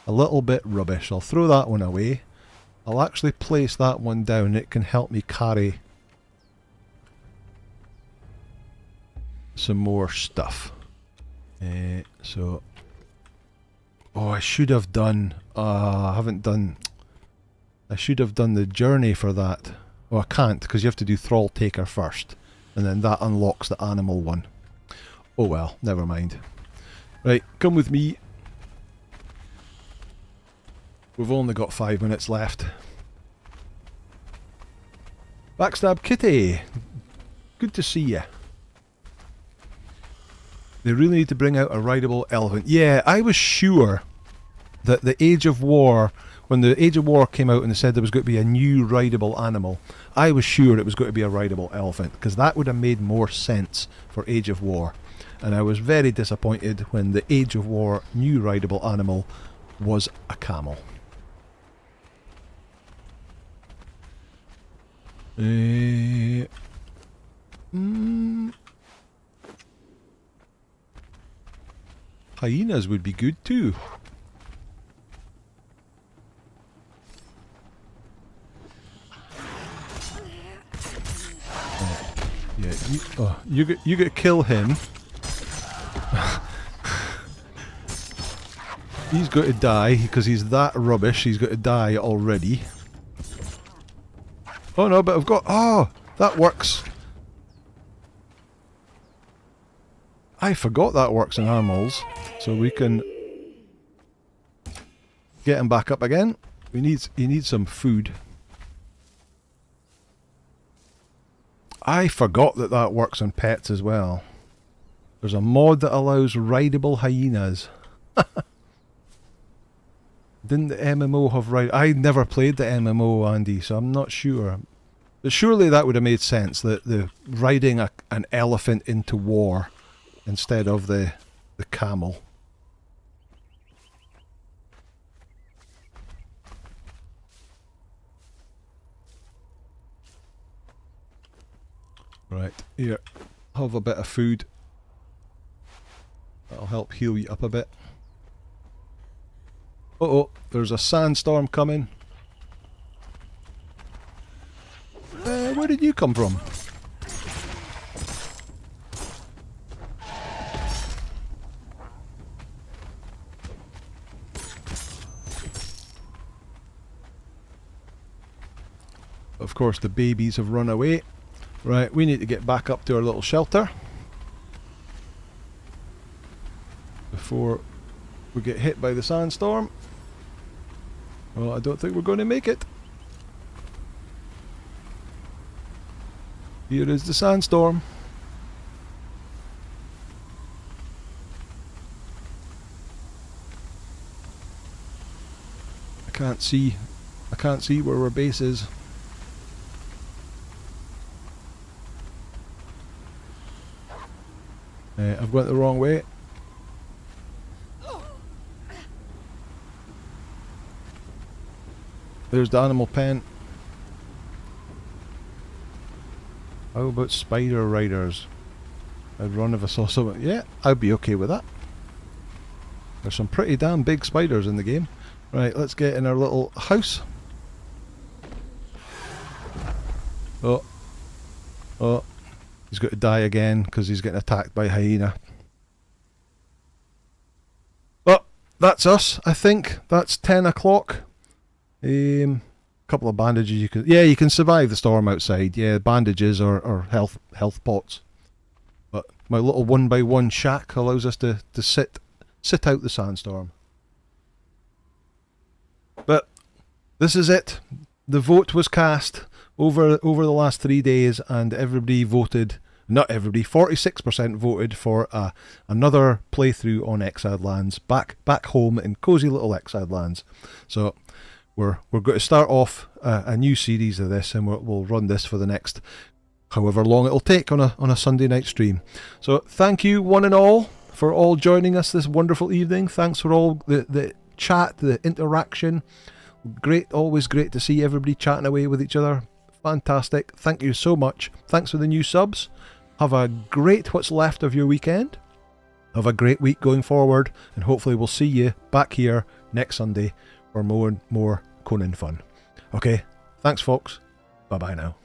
a little bit rubbish. I'll throw that one away. I'll actually place that one down. It can help me carry some more stuff. So... Oh, I should have done... I haven't done... I should have done the journey for that. Oh, I can't, because you have to do Thrall Taker first. And then that unlocks the animal one. Oh well, never mind. Right, come with me. We've only got 5 minutes left. Backstab Kitty! Good to see you. They really need to bring out a rideable elephant. Yeah, I was sure that the Age of War... When the Age of War came out and they said there was going to be a new rideable animal, I was sure it was going to be a rideable elephant, because that would have made more sense for Age of War. And I was very disappointed when the Age of War new rideable animal was a camel. Hyenas would be good too. Yeah, you get to kill him. He's got to die because he's that rubbish. He's got to die already. Oh no, but I've got... Oh, that works. I forgot that works in animals. So we can get him back up again. He needs some food. I forgot that that works on pets as well. There's a mod that allows rideable hyenas. Didn't the MMO have I never played the MMO, Andy, so I'm not sure. But surely that would have made sense, that the riding an elephant into war instead of the camel. Right, here, have a bit of food. That'll help heal you up a bit. Uh-oh, there's a sandstorm coming. Where did you come from? Of course, the babies have run away. Right, we need to get back up to our little shelter before we get hit by the sandstorm. Well, I don't think we're going to make it. Here is the sandstorm. I can't see where our base is. I've went the wrong way. There's the animal pen. How about spider riders? I'd run if I saw something. Yeah, I'd be okay with that. There's some pretty damn big spiders in the game. Right, let's get in our little house. Oh. Oh. He's got to die again because he's getting attacked by a hyena. But that's us, I think. That's 10 o'clock. Couple of bandages you can... Yeah, you can survive the storm outside. Yeah, bandages or health pots. But my little 1x1 shack allows us to sit out the sandstorm. But this is it. The vote was cast over the last 3 days, and everybody voted... Not everybody, 46% voted for another playthrough on Exiled Lands, back home in cosy little Exiled Lands. So we're going to start off a new series of this, and we'll run this for the next however long it'll take on a Sunday night stream. So thank you one and all for all joining us this wonderful evening. Thanks for all the chat, the interaction. Great, always great to see everybody chatting away with each other. Fantastic. Thank you so much. Thanks for the new subs. Have a great what's left of your weekend. Have a great week going forward, and hopefully we'll see you back here next Sunday for more Conan fun. Okay, thanks folks. Bye bye now.